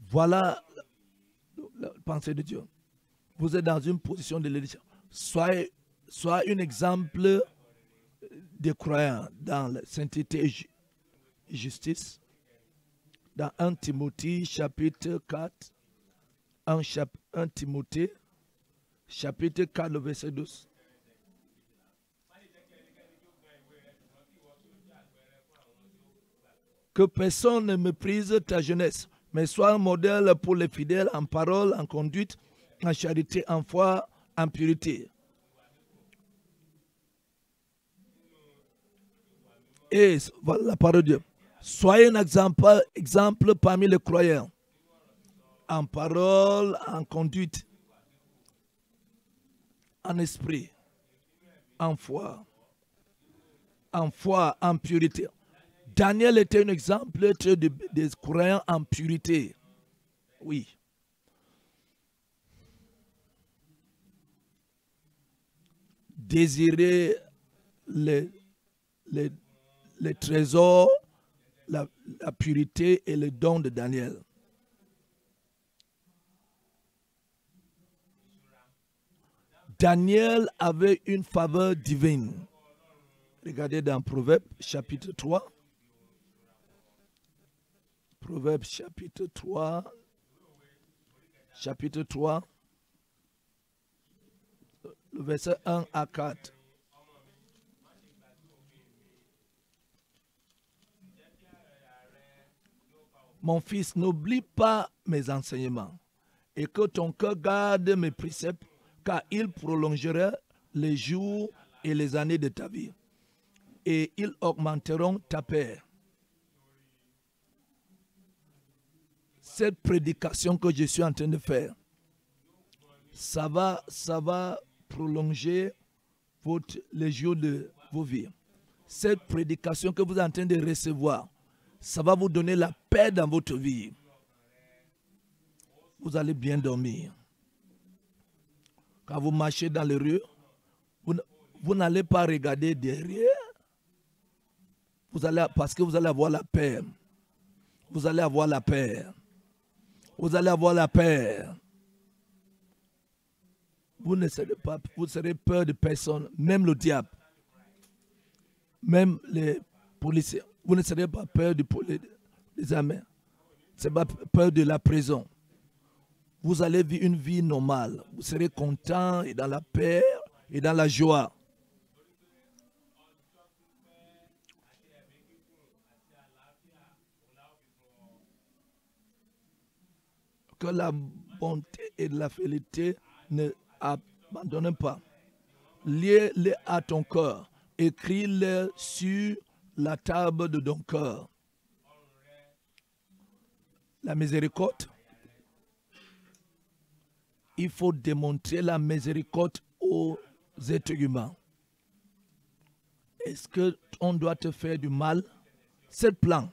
Voilà la pensée de Dieu. Vous êtes dans une position de leadership. Soyez un exemple de croyants dans la sainteté et justice. Dans 1 Timothée chapitre 4, 1 Timothée chapitre 4, le verset 12. Que personne ne méprise ta jeunesse, mais sois un modèle pour les fidèles en parole, en conduite, en charité, en foi, en pureté. Et voilà la parole de Dieu. Soyez un exemple parmi les croyants, en parole, en conduite, en esprit, en foi, en pureté. Daniel était un exemple des croyants en pureté. Oui. Désirer les trésors, la pureté et le don de Daniel. Daniel avait une faveur divine. Regardez dans Proverbe chapitre 3. Proverbe chapitre 3. Chapitre 3. Le verset 1 à 4. Mon fils, n'oublie pas mes enseignements et que ton cœur garde mes préceptes, car ils prolongeront les jours et les années de ta vie et ils augmenteront ta paix. Cette prédication que je suis en train de faire, ça va prolonger les jours de vos vies. Cette prédication que vous êtes en train de recevoir, ça va vous donner la paix dans votre vie. Vous allez bien dormir. Quand vous marchez dans les rues, vous n'allez pas regarder derrière. Parce que vous allez avoir la paix. Vous allez avoir la paix. Vous allez avoir la paix. Vous ne serez peur de personne, même le diable, même les policiers. Vous ne serez pas peur des armées. Ce n'est pas peur de la prison. Vous allez vivre une vie normale. Vous serez content et dans la paix et dans la joie. Que la bonté et la fidélité ne abandonnent pas. Liez-les à ton cœur. Écris-les sur la table de ton cœur. La miséricorde. Il faut démontrer la miséricorde aux êtres humains. Est-ce qu'on doit te faire du mal? Cette plan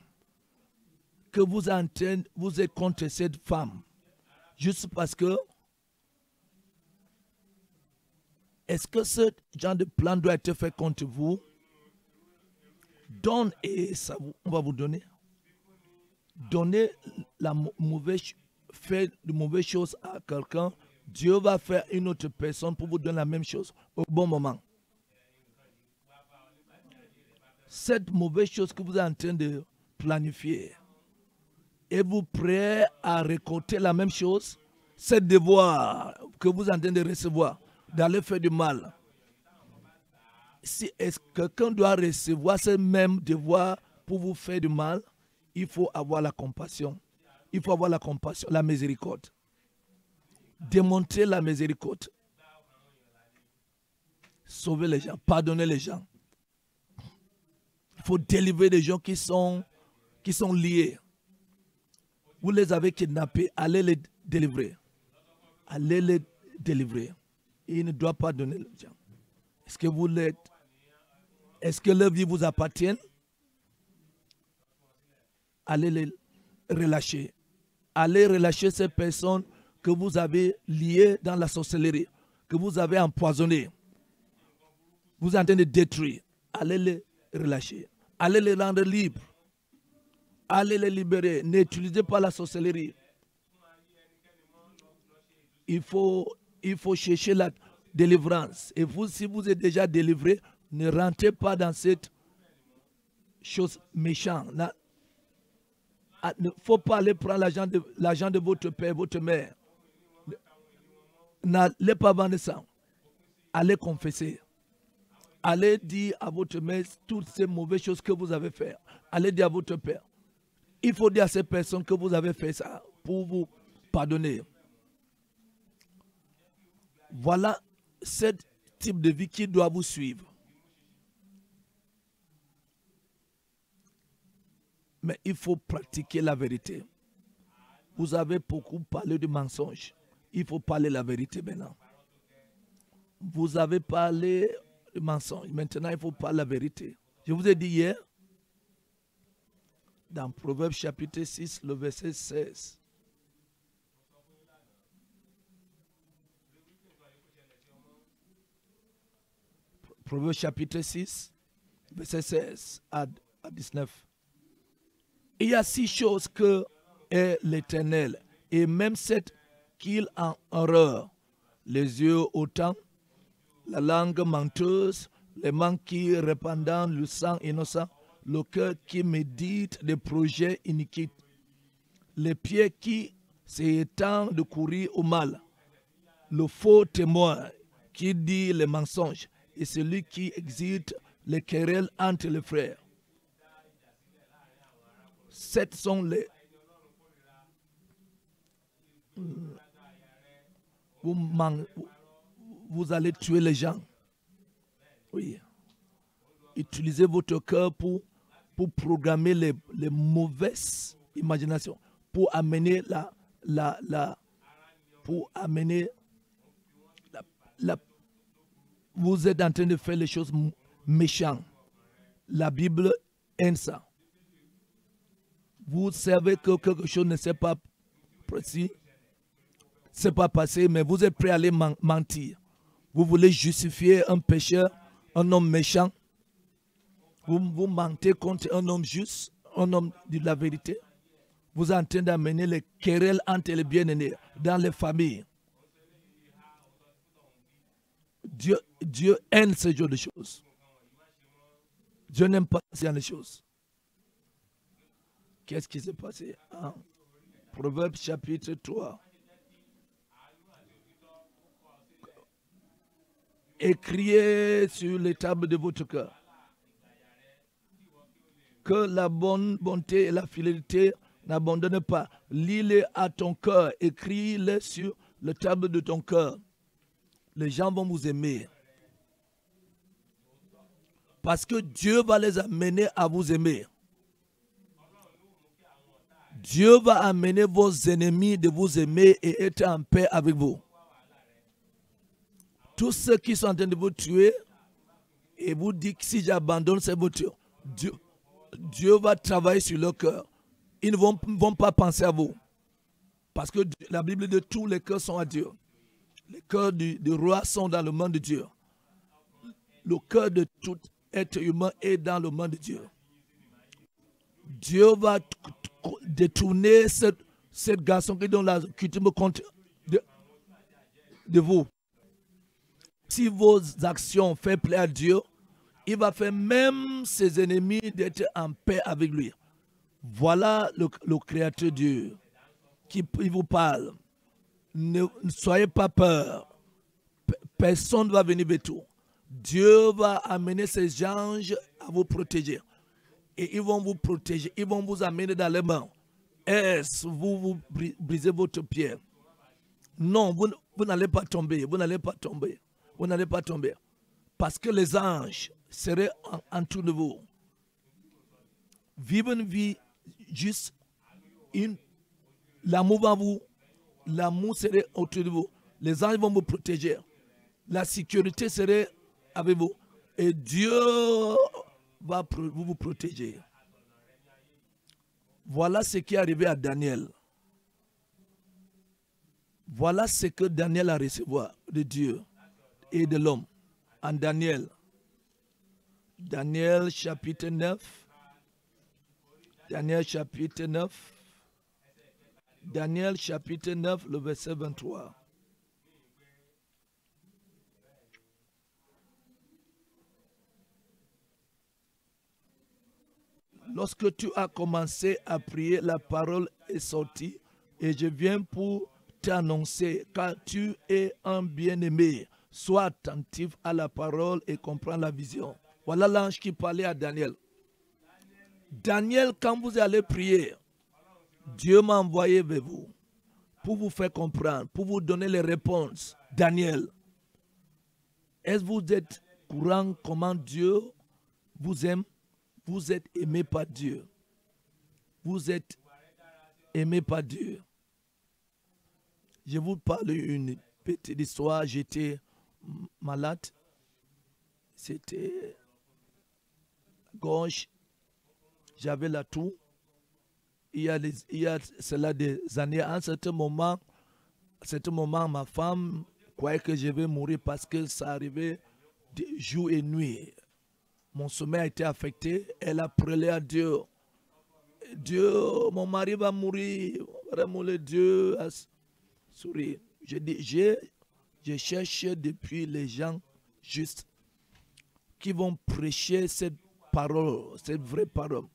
que vous êtes contre cette femme, juste parce que, est-ce que ce genre de plan doit être fait contre vous? Donne et ça, on va vous donner. Donnez fait de mauvaises choses à quelqu'un, Dieu va faire une autre personne pour vous donner la même chose au bon moment. Cette mauvaise chose que vous êtes en train de planifier, et vous prêt à récolter la même chose, c'est devoir que vous êtes en train de recevoir, d'aller faire du mal. Si quelqu'un doit recevoir ce même devoir pour vous faire du mal, il faut avoir la compassion. Il faut avoir la compassion, la miséricorde. Démontrer la miséricorde. Sauver les gens, pardonner les gens. Il faut délivrer des gens qui sont liés. Vous les avez kidnappés, allez les délivrer. Allez les délivrer. Et il ne doit pas donner les gens. Est-ce que leur vie vous appartient? allez les relâcher. Allez relâcher ces personnes que vous avez liées dans la sorcellerie, que vous avez empoisonnées. Vous êtes en train de détruire. Allez les relâcher. Allez les rendre libres. Allez les libérer. N'utilisez pas la sorcellerie. Il faut chercher la délivrance. Et vous, si vous êtes déjà délivré, ne rentrez pas dans cette chose méchante. Il ne faut pas aller prendre l'argent de votre père, votre mère. N'allez pas vendre ça. Allez confesser. Allez dire à votre mère toutes ces mauvaises choses que vous avez faites. Allez dire à votre père. Il faut dire à ces personnes que vous avez fait ça pour vous pardonner. Voilà ce type de vie qui doit vous suivre. Mais il faut pratiquer la vérité. Vous avez beaucoup parlé de mensonges. Il faut parler la vérité maintenant. Vous avez parlé de mensonges. Maintenant, il faut parler la vérité. Je vous ai dit hier, dans Proverbes chapitre 6, le verset 16. Proverbes chapitre 6, verset 16 à 19. Il y a 6 choses que est l'Éternel, et même 7 qu'il en horreur. Les yeux hautains, la langue menteuse, les mains qui répandent le sang innocent, le cœur qui médite des projets iniquités, les pieds qui s'étendent de courir au mal, le faux témoin qui dit les mensonges, et celui qui existe les querelles entre les frères. 7 sont les... Vous allez tuer les gens. Oui. Utilisez votre cœur pour programmer les mauvaises imaginations, pour amener vous êtes en train de faire les choses méchantes. La Bible aime ça. Vous savez que quelque chose ne s'est pas précis, c'est pas passé, mais vous êtes prêt à aller mentir. Vous voulez justifier un pécheur, un homme méchant. Vous mentez contre un homme juste, un homme de la vérité. Vous êtes en train d'amener les querelles entre les bien-aimés dans les familles. Dieu aime ce genre de choses. Dieu n'aime pas ce genre de choses. Qu'est-ce qui s'est passé? Proverbes chapitre 3. Écriez sur les tables de votre cœur que la bonne bonté et la fidélité n'abandonnent pas. Lis-les à ton cœur, écris-les sur les tables de ton cœur. Les gens vont vous aimer. Parce que Dieu va les amener à vous aimer. Dieu va amener vos ennemis de vous aimer et être en paix avec vous. Tous ceux qui sont en train de vous tuer et vous disent que si j'abandonne cette voiture, Dieu va travailler sur leur cœur. Ils ne vont pas penser à vous. Parce que la Bible dit que tous les cœurs sont à Dieu. Les cœurs du roi sont dans le monde de Dieu. Le cœur de tout être humain est dans le monde de Dieu. Dieu va détourner cette garçon qui donne la coutume contre de vous. Si vos actions font plaisir à Dieu, il va faire même ses ennemis d'être en paix avec lui. Voilà le Créateur Dieu qui vous parle. Ne soyez pas peur. Personne ne va venir vers vous. Dieu va amener ses anges à vous protéger. Et ils vont vous protéger. Ils vont vous amener dans les mains. Est-ce que vous brisez votre pied? Non, vous n'allez pas tomber. Vous n'allez pas tomber. Vous n'allez pas tomber. Parce que les anges seraient en dessous de vous. Vivez une vie juste. L'amour va vous. L'amour serait autour de vous. Les anges vont vous protéger. La sécurité serait avec vous. Et Dieu va vous protéger. Voilà ce qui est arrivé à Daniel. Voilà ce que Daniel a reçu de Dieu et de l'homme. En Daniel. Daniel chapitre 9. Daniel chapitre 9. Daniel chapitre 9, le verset 23. Lorsque tu as commencé à prier, la parole est sortie et je viens pour t'annoncer, car tu es un bien-aimé. Sois attentif à la parole et comprends la vision. Voilà l'ange qui parlait à Daniel. Daniel, quand vous allez prier, Dieu m'a envoyé vers vous pour vous faire comprendre, pour vous donner les réponses. Daniel, est-ce que vous êtes courant comment Dieu vous aime? Vous êtes aimé par Dieu. Vous êtes aimé par Dieu. Je vous parle d'une petite histoire. J'étais malade. C'était gorge. J'avais la toux. Il y a cela des années. À un certain moment, ma femme croyait que je vais mourir parce que ça arrivait jour et nuit. Mon sommeil a été affecté. Elle a prié à Dieu. Dieu, mon mari va mourir. Vraiment, le Dieu a souri. Je dis, je cherche depuis les gens justes qui vont prêcher cette parole, cette vraie parole.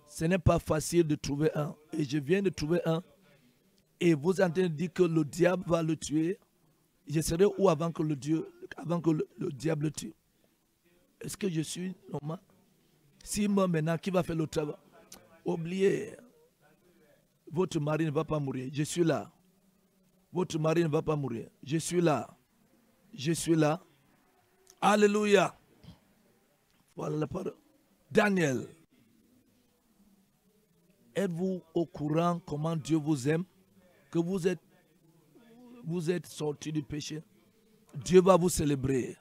Ce n'est pas facile de trouver un. Et je viens de trouver un. Et vous êtes en train de dire que le diable va le tuer. Je serai où avant que le diable le tue? Est-ce que je suis normal? Si moi maintenant, qui va faire le travail? Oubliez. Votre mari ne va pas mourir. Je suis là. Votre mari ne va pas mourir. Je suis là. Je suis là. Alléluia. Voilà la parole. Daniel. Êtes-vous au courant comment Dieu vous aime? Que vous êtes sorti du péché? Dieu va vous célébrer.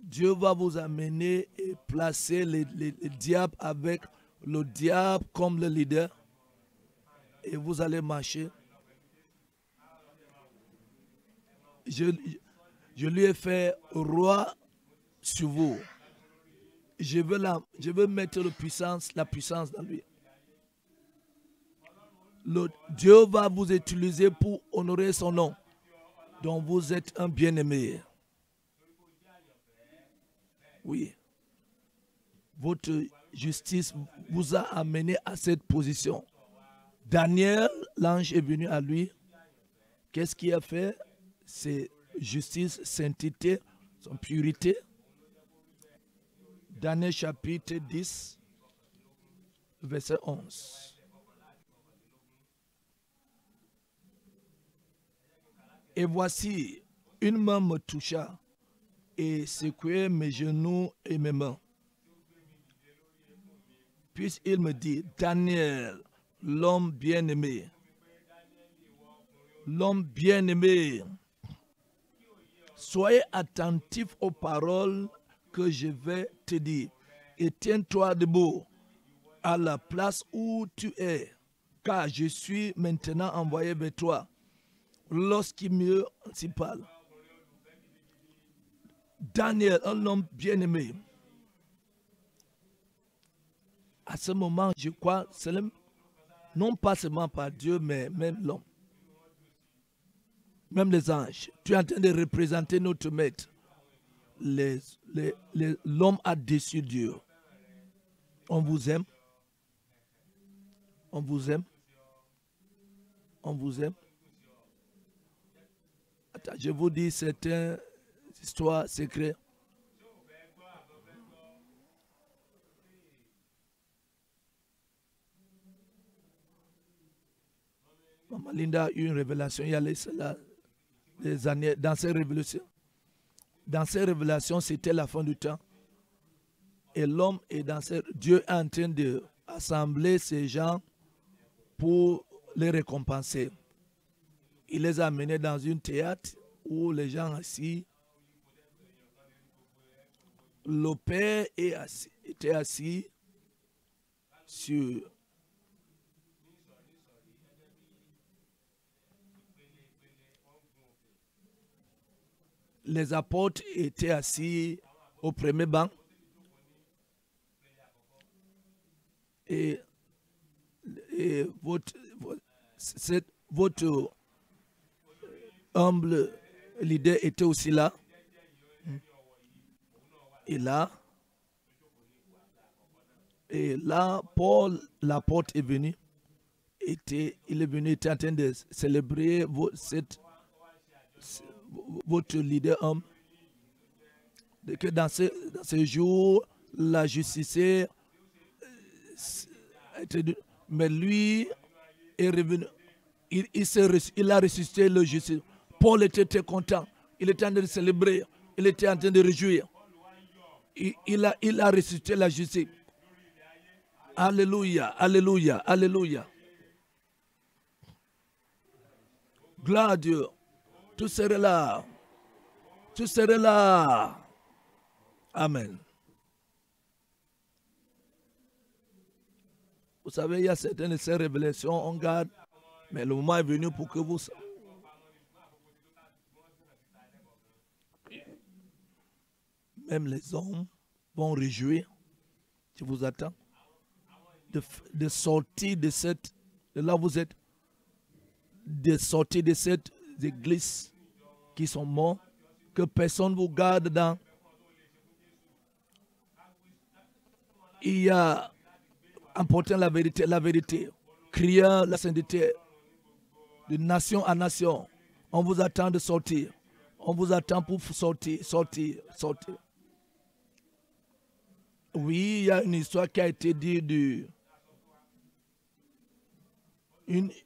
Dieu va vous amener et placer le diable avec le diable comme le leader. Et vous allez marcher. Je lui ai fait roi sur vous. Je veux mettre la puissance dans lui. Dieu va vous utiliser pour honorer son nom. Donc vous êtes un bien-aimé. Oui. Votre justice vous a amené à cette position. Daniel, l'ange est venu à lui. Qu'est-ce qu'il a fait? C'est justice, sainteté, son purité. Daniel chapitre 10, verset 11. Et voici, une main me toucha et secouait mes genoux et mes mains. Puis il me dit, Daniel, l'homme bien-aimé, soyez attentif aux paroles que je vais te dire et tiens-toi debout à la place où tu es, car je suis maintenant envoyé vers toi. Lorsqu'il me s'y parle. Daniel, un homme bien-aimé. À ce moment, je crois, non pas seulement par Dieu, mais même l'homme. Même les anges. Tu es en train de représenter notre maître. L'homme a déçu Dieu. On vous aime. On vous aime. On vous aime. Attends, je vous dis certaines histoires secrètes. Maman Linda a eu une révélation il y a des années. Dans ces révélations, c'était la fin du temps. Et l'homme est Dieu est en train d'assembler ces gens pour les récompenser. Il les a amenés dans une théâtre où les gens assis. Le père était assis sur les apôtres étaient assis au premier banc et votre humble leader était aussi là. Et là, Paul, l'apôtre, est venu. Il était en train de célébrer votre leader homme. Que dans ce jour, la justice mais lui est revenu. Il a ressuscité le justice. Paul était très content. Il était en train de célébrer. Il était en train de réjouir. Il a ressuscité la justice. Alléluia, alléluia, alléluia. Gloire à Dieu. Tout serait là. Tout serait là. Amen. Vous savez, il y a certaines de ces révélations, on garde, mais le moment est venu pour que vous... Même les hommes vont réjouir. Je vous attends. De sortir de cette... De là où vous êtes. De sortir de cette église qui sont morts. Que personne ne vous garde dans... Il y a... Emportant la vérité, criant la sainteté, de nation à nation. On vous attend de sortir. On vous attend pour sortir. Oui, il y a une histoire qui a été dite d'une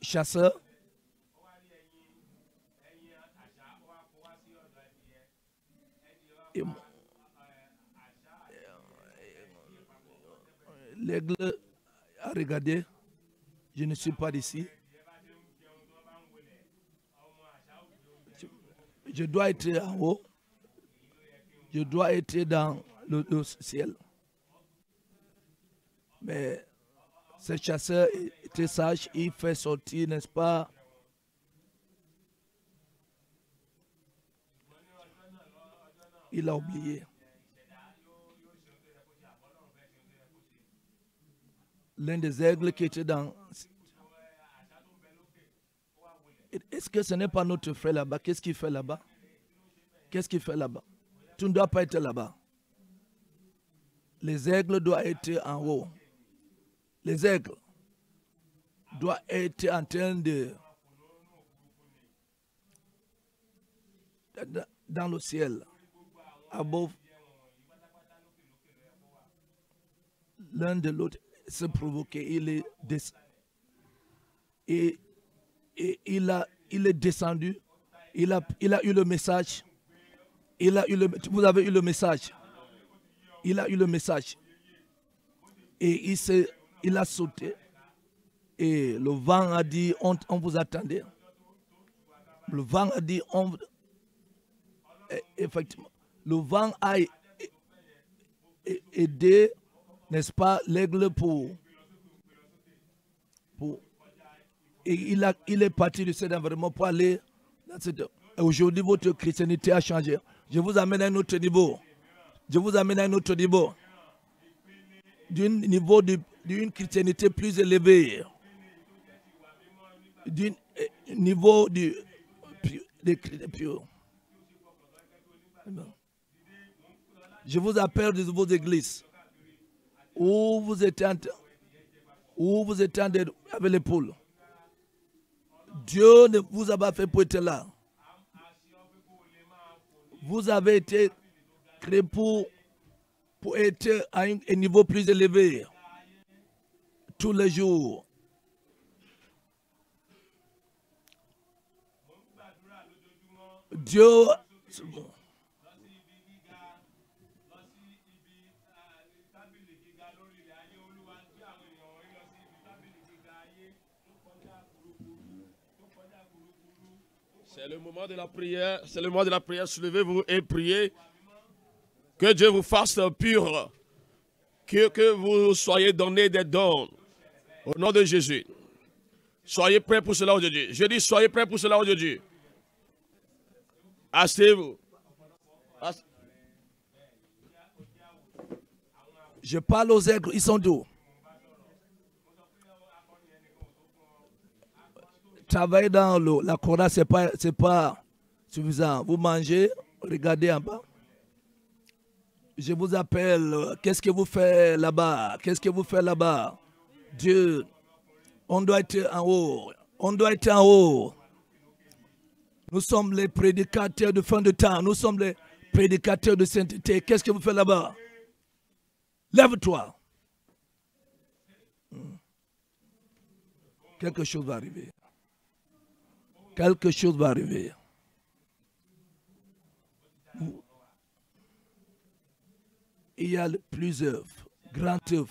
chasseur. L'aigle a regardé, je ne suis pas d'ici. Je dois être en haut. Je dois être dans le ciel. Mais ce chasseur était sage, il fait sortir, n'est-ce pas? Il a oublié. L'un des aigles qui était dans... Est-ce que ce n'est pas notre frère là-bas? Qu'est-ce qu'il fait là-bas? Qu'est-ce qu'il fait là-bas? Tu ne dois pas être là-bas. Les aigles doivent être en haut. Les aigles doivent être en train de... dans le ciel. Above. L'un de l'autre se provoquer. Il est descendu. Il a eu le message. Vous avez eu le message. Il a eu le message. Et il a sauté. Et le vent a dit, on vous attendait. Le vent a dit, effectivement, le vent a aidé, n'est-ce pas, l'aigle et il est parti de cet environnement pour aller dans cette... Aujourd'hui, votre chrétienté a changé. Je vous amène à un autre niveau. Je vous amène à un autre niveau. D'une chrétienté plus élevée. D'un niveau de pur. Je vous appelle de vos églises où vous êtes avec les poules. Dieu ne vous a pas fait pour être là. Vous avez été créé pour être à un niveau plus élevé tous les jours. Dieu... C'est le moment de la prière. C'est le moment de la prière. Soulevez-vous et priez. Que Dieu vous fasse pur. Que vous soyez donnés des dons. Au nom de Jésus. Soyez prêts pour cela aujourd'hui. Je dis, soyez prêts pour cela aujourd'hui. Asseyez-vous. Je parle aux aigles, ils sont d'où? Travailler dans l'eau, la Cora, ce n'est pas suffisant. Vous mangez, regardez en bas. Je vous appelle, qu'est-ce que vous faites là-bas? Qu'est-ce que vous faites là-bas? Dieu, on doit être en haut. On doit être en haut. Nous sommes les prédicateurs de fin de temps. Nous sommes les prédicateurs de sainteté. Qu'est-ce que vous faites là-bas? Lève-toi. Quelque chose va arriver. Quelque chose va arriver. Il y a plusieurs grandes œuvres,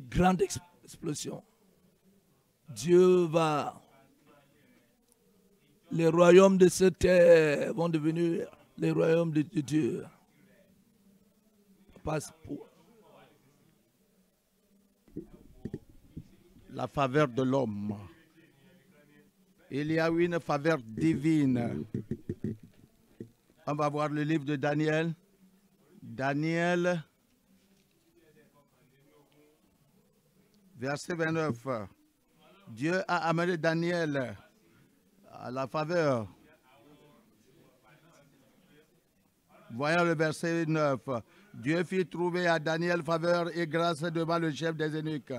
grandes explosions. Dieu va. Les royaumes de cette terre vont devenir les royaumes de Dieu. Passe pour. La faveur de l'homme. Il y a une faveur divine. On va voir le livre de Daniel. Daniel, verset 29. Dieu a amené Daniel à la faveur. Voyons le verset 9. Dieu fit trouver à Daniel faveur et grâce devant le chef des eunuques.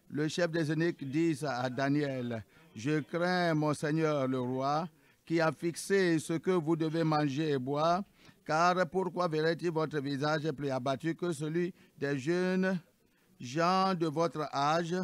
Le chef des eunuques dit à Daniel, « Je crains mon Seigneur le roi, qui a fixé ce que vous devez manger et boire, car pourquoi verrait-il votre visage plus abattu que celui des jeunes gens de votre âge?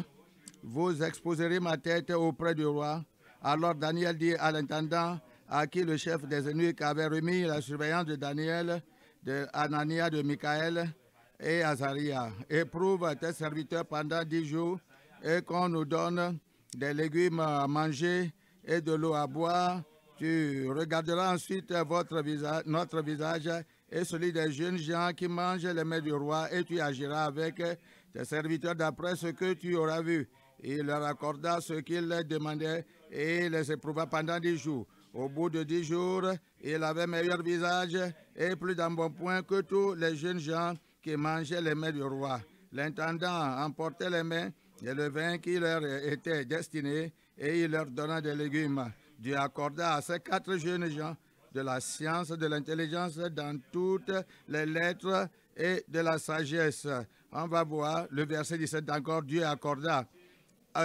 Vous exposerez ma tête auprès du roi. » Alors Daniel dit à l'intendant, à qui le chef des eunuques avait remis la surveillance de Daniel, de Anania, de Michaël et Azaria, « Éprouve tes serviteurs pendant 10 jours, et qu'on nous donne des légumes à manger et de l'eau à boire. Tu regarderas ensuite notre visage et celui des jeunes gens qui mangent les mets du roi, et tu agiras avec tes serviteurs d'après ce que tu auras vu. » Il leur accorda ce qu'ils demandaient et les éprouva pendant 10 jours. Au bout de 10 jours, il avait meilleur visage et plus d'embonpoint que tous les jeunes gens qui mangeaient les mets du roi. L'intendant emportait les mets et le vin qui leur était destiné, et il leur donna des légumes. Dieu accorda à ces 4 jeunes gens de la science, de l'intelligence dans toutes les lettres et de la sagesse. On va voir le verset 17 encore. Dieu accorda,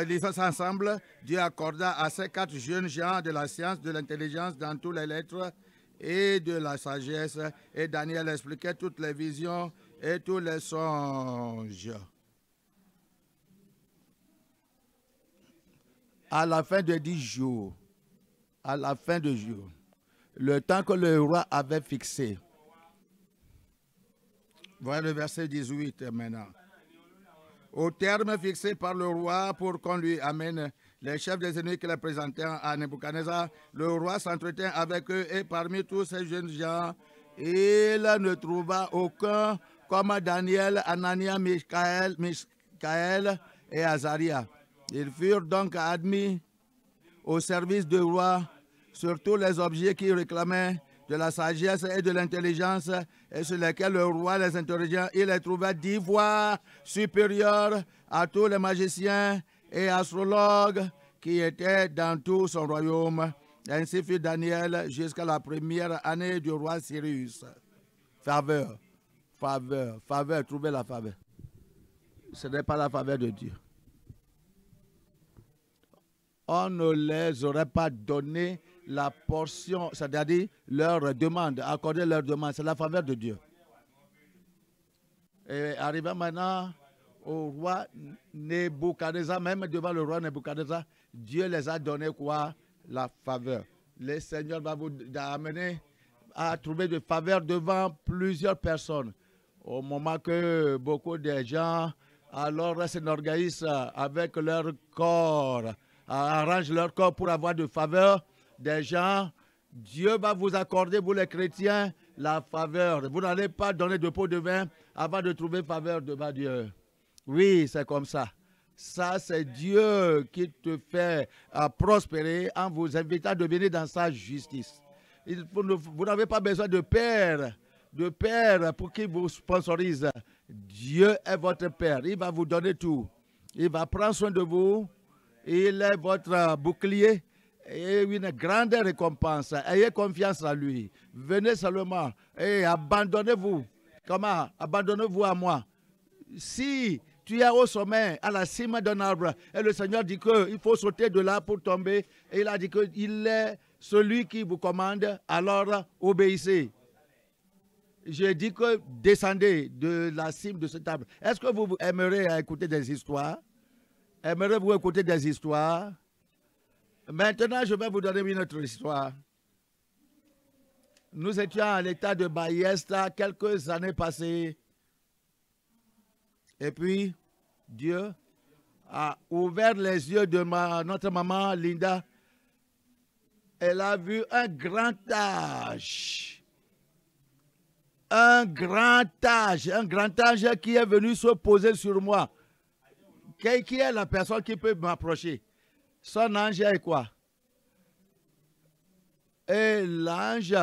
lisons ça ensemble, Dieu accorda à ces 4 jeunes gens de la science, de l'intelligence dans toutes les lettres et de la sagesse. Et Daniel expliquait toutes les visions et tous les songes. À la fin de 10 jours, à la fin de jour, le temps que le roi avait fixé. Voilà le verset 18 maintenant. Au terme fixé par le roi pour qu'on lui amène les chefs des eunuques qui les présentèrent à Nebuchadnezzar, le roi s'entretint avec eux, et parmi tous ces jeunes gens, il ne trouva aucun comme Daniel, Anania, Michaël et Azaria. Ils furent donc admis au service du roi sur tous les objets qui réclamaient de la sagesse et de l'intelligence, et sur lesquels le roi les interrogea. Il les trouva 10 fois supérieurs à tous les magiciens et astrologues qui étaient dans tout son royaume. Ainsi fut Daniel jusqu'à la première année du roi Cyrus. Faveur, faveur, faveur, trouvez la faveur. Ce n'est pas la faveur de Dieu. On ne les aurait pas donné la portion, c'est-à-dire leur demande, accorder leur demande. C'est la faveur de Dieu. Et arrivant maintenant au roi Nebuchadnezzar, même devant le roi Nebuchadnezzar, Dieu les a donné quoi? La faveur. Le Seigneur va vous amener à trouver de faveur devant plusieurs personnes. Au moment que beaucoup de gens alors s'enorgueillissent avec leur corps, arrangent leur corps pour avoir de faveur des gens, Dieu va vous accorder, vous les chrétiens, la faveur. Vous n'allez pas donner de pot de vin avant de trouver faveur devant Dieu. Oui, c'est comme ça. Ça, c'est Dieu qui te fait prospérer en vous invitant de venir dans sa justice. Vous n'avez pas besoin de père pour qui vous sponsorise. Dieu est votre père. Il va vous donner tout. Il va prendre soin de vous. Il est votre bouclier et une grande récompense. Ayez confiance en lui. Venez seulement et abandonnez-vous. Comment? Abandonnez-vous à moi. Si tu es au sommet, à la cime d'un arbre, et le Seigneur dit qu'il faut sauter de là pour tomber, et il a dit qu'il est celui qui vous commande, alors obéissez. J'ai dit que descendez de la cime de cet arbre. Est-ce que vous aimeriez écouter des histoires? Aimeriez-vous écouter des histoires? Maintenant, je vais vous donner une autre histoire. Nous étions à l'état de Ballesta quelques années passées. Et puis, Dieu a ouvert les yeux de notre maman Linda. Elle a vu un grand âge. Un grand âge qui est venu se poser sur moi. Qui est la personne qui peut m'approcher? Son ange est quoi? Et l'ange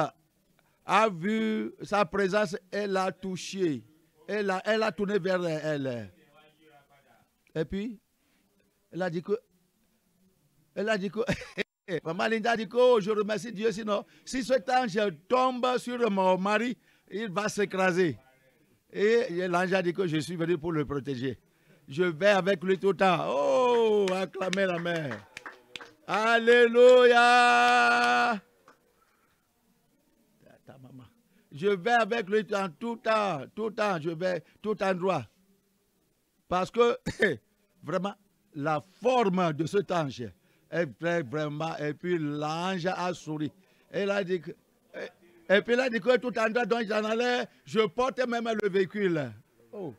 a vu sa présence, elle l'a touché. Elle a tourné vers elle. Et puis, elle a dit que Maman Linda a dit que oh, je remercie Dieu, sinon, si cet ange tombe sur mon mari, il va s'écraser. Et l'ange a dit que je suis venu pour le protéger. Je vais avec lui tout le temps. Oh, acclamez la mère. Alléluia. Ta maman. Je vais avec lui en tout temps, je vais tout endroit. Parce que, vraiment, la forme de cet ange est vraiment, et puis l'ange a souri. Et il a dit que, et puis il a dit que tout endroit dont j'en allais, je portais même le véhicule. Oh.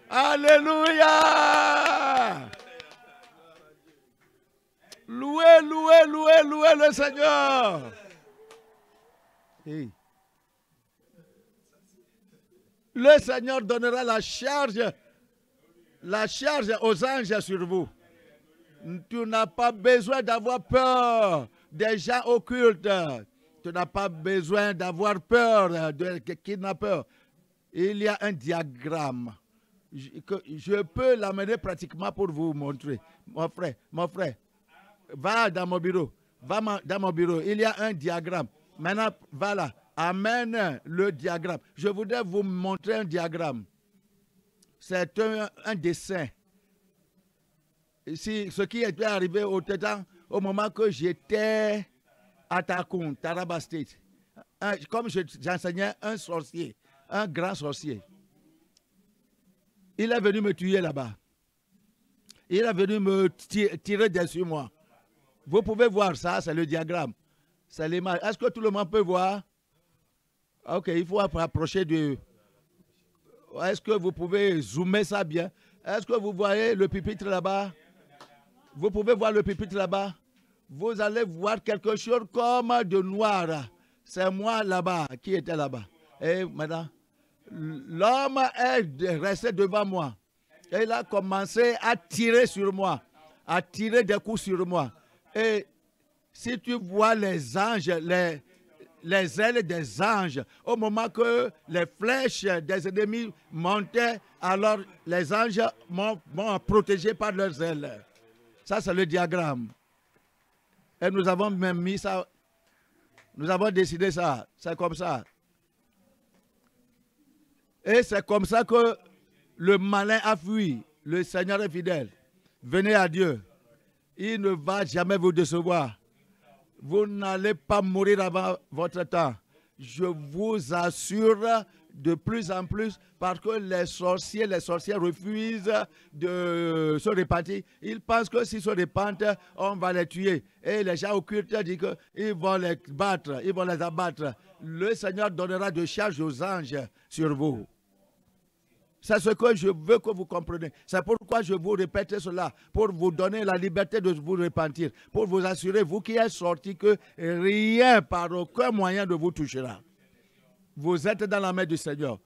Alléluia! Louez le Seigneur! Hey. Le Seigneur donnera la charge aux anges sur vous. Tu n'as pas besoin d'avoir peur des gens occultes. Tu n'as pas besoin d'avoir peur de kidnappeurs. Il y a un diagramme. Je peux l'amener pratiquement pour vous montrer. Mon frère, va dans mon bureau. Dans mon bureau. Il y a un diagramme. Maintenant, va là. Amène le diagramme. Je voudrais vous montrer un diagramme. C'est un dessin. Ici, ce qui est arrivé au moment que j'étais à Takun, Taraba State. Comme j'enseignais un sorcier, un grand sorcier. Il est venu me tuer là-bas. Il est venu me tirer dessus moi. Vous pouvez voir ça, c'est le diagramme. C'est l'image. Est-ce que tout le monde peut voir? Ok, il faut approcher de... Est-ce que vous pouvez zoomer ça bien? Est-ce que vous voyez le pupitre là-bas? Vous pouvez voir le pupitre là-bas? Vous allez voir quelque chose comme de noir. C'est moi là-bas qui était là-bas. Et maintenant, l'homme est resté devant moi. Et il a commencé à tirer sur moi, à tirer des coups sur moi. Et si tu vois les anges, les ailes des anges, au moment que les flèches des ennemis montaient, alors les anges m'ont protégé par leurs ailes. Ça, c'est le diagramme. Et nous avons même mis ça, nous avons décidé ça, c'est comme ça. Et c'est comme ça que le malin a fui. Le Seigneur est fidèle. Venez à Dieu. Il ne va jamais vous décevoir. Vous n'allez pas mourir avant votre temps. Je vous assure de plus en plus parce que les sorcières refusent de se repentir. Ils pensent que s'ils se repentent, on va les tuer. Et les gens occultes disent qu'ils vont les battre, ils vont les abattre. Le Seigneur donnera de charge aux anges sur vous. C'est ce que je veux que vous compreniez. C'est pourquoi je vous répète cela, pour vous donner la liberté de vous repentir, pour vous assurer, vous qui êtes sortis, que rien par aucun moyen ne vous touchera. vous êtes dans la main du Seigneur.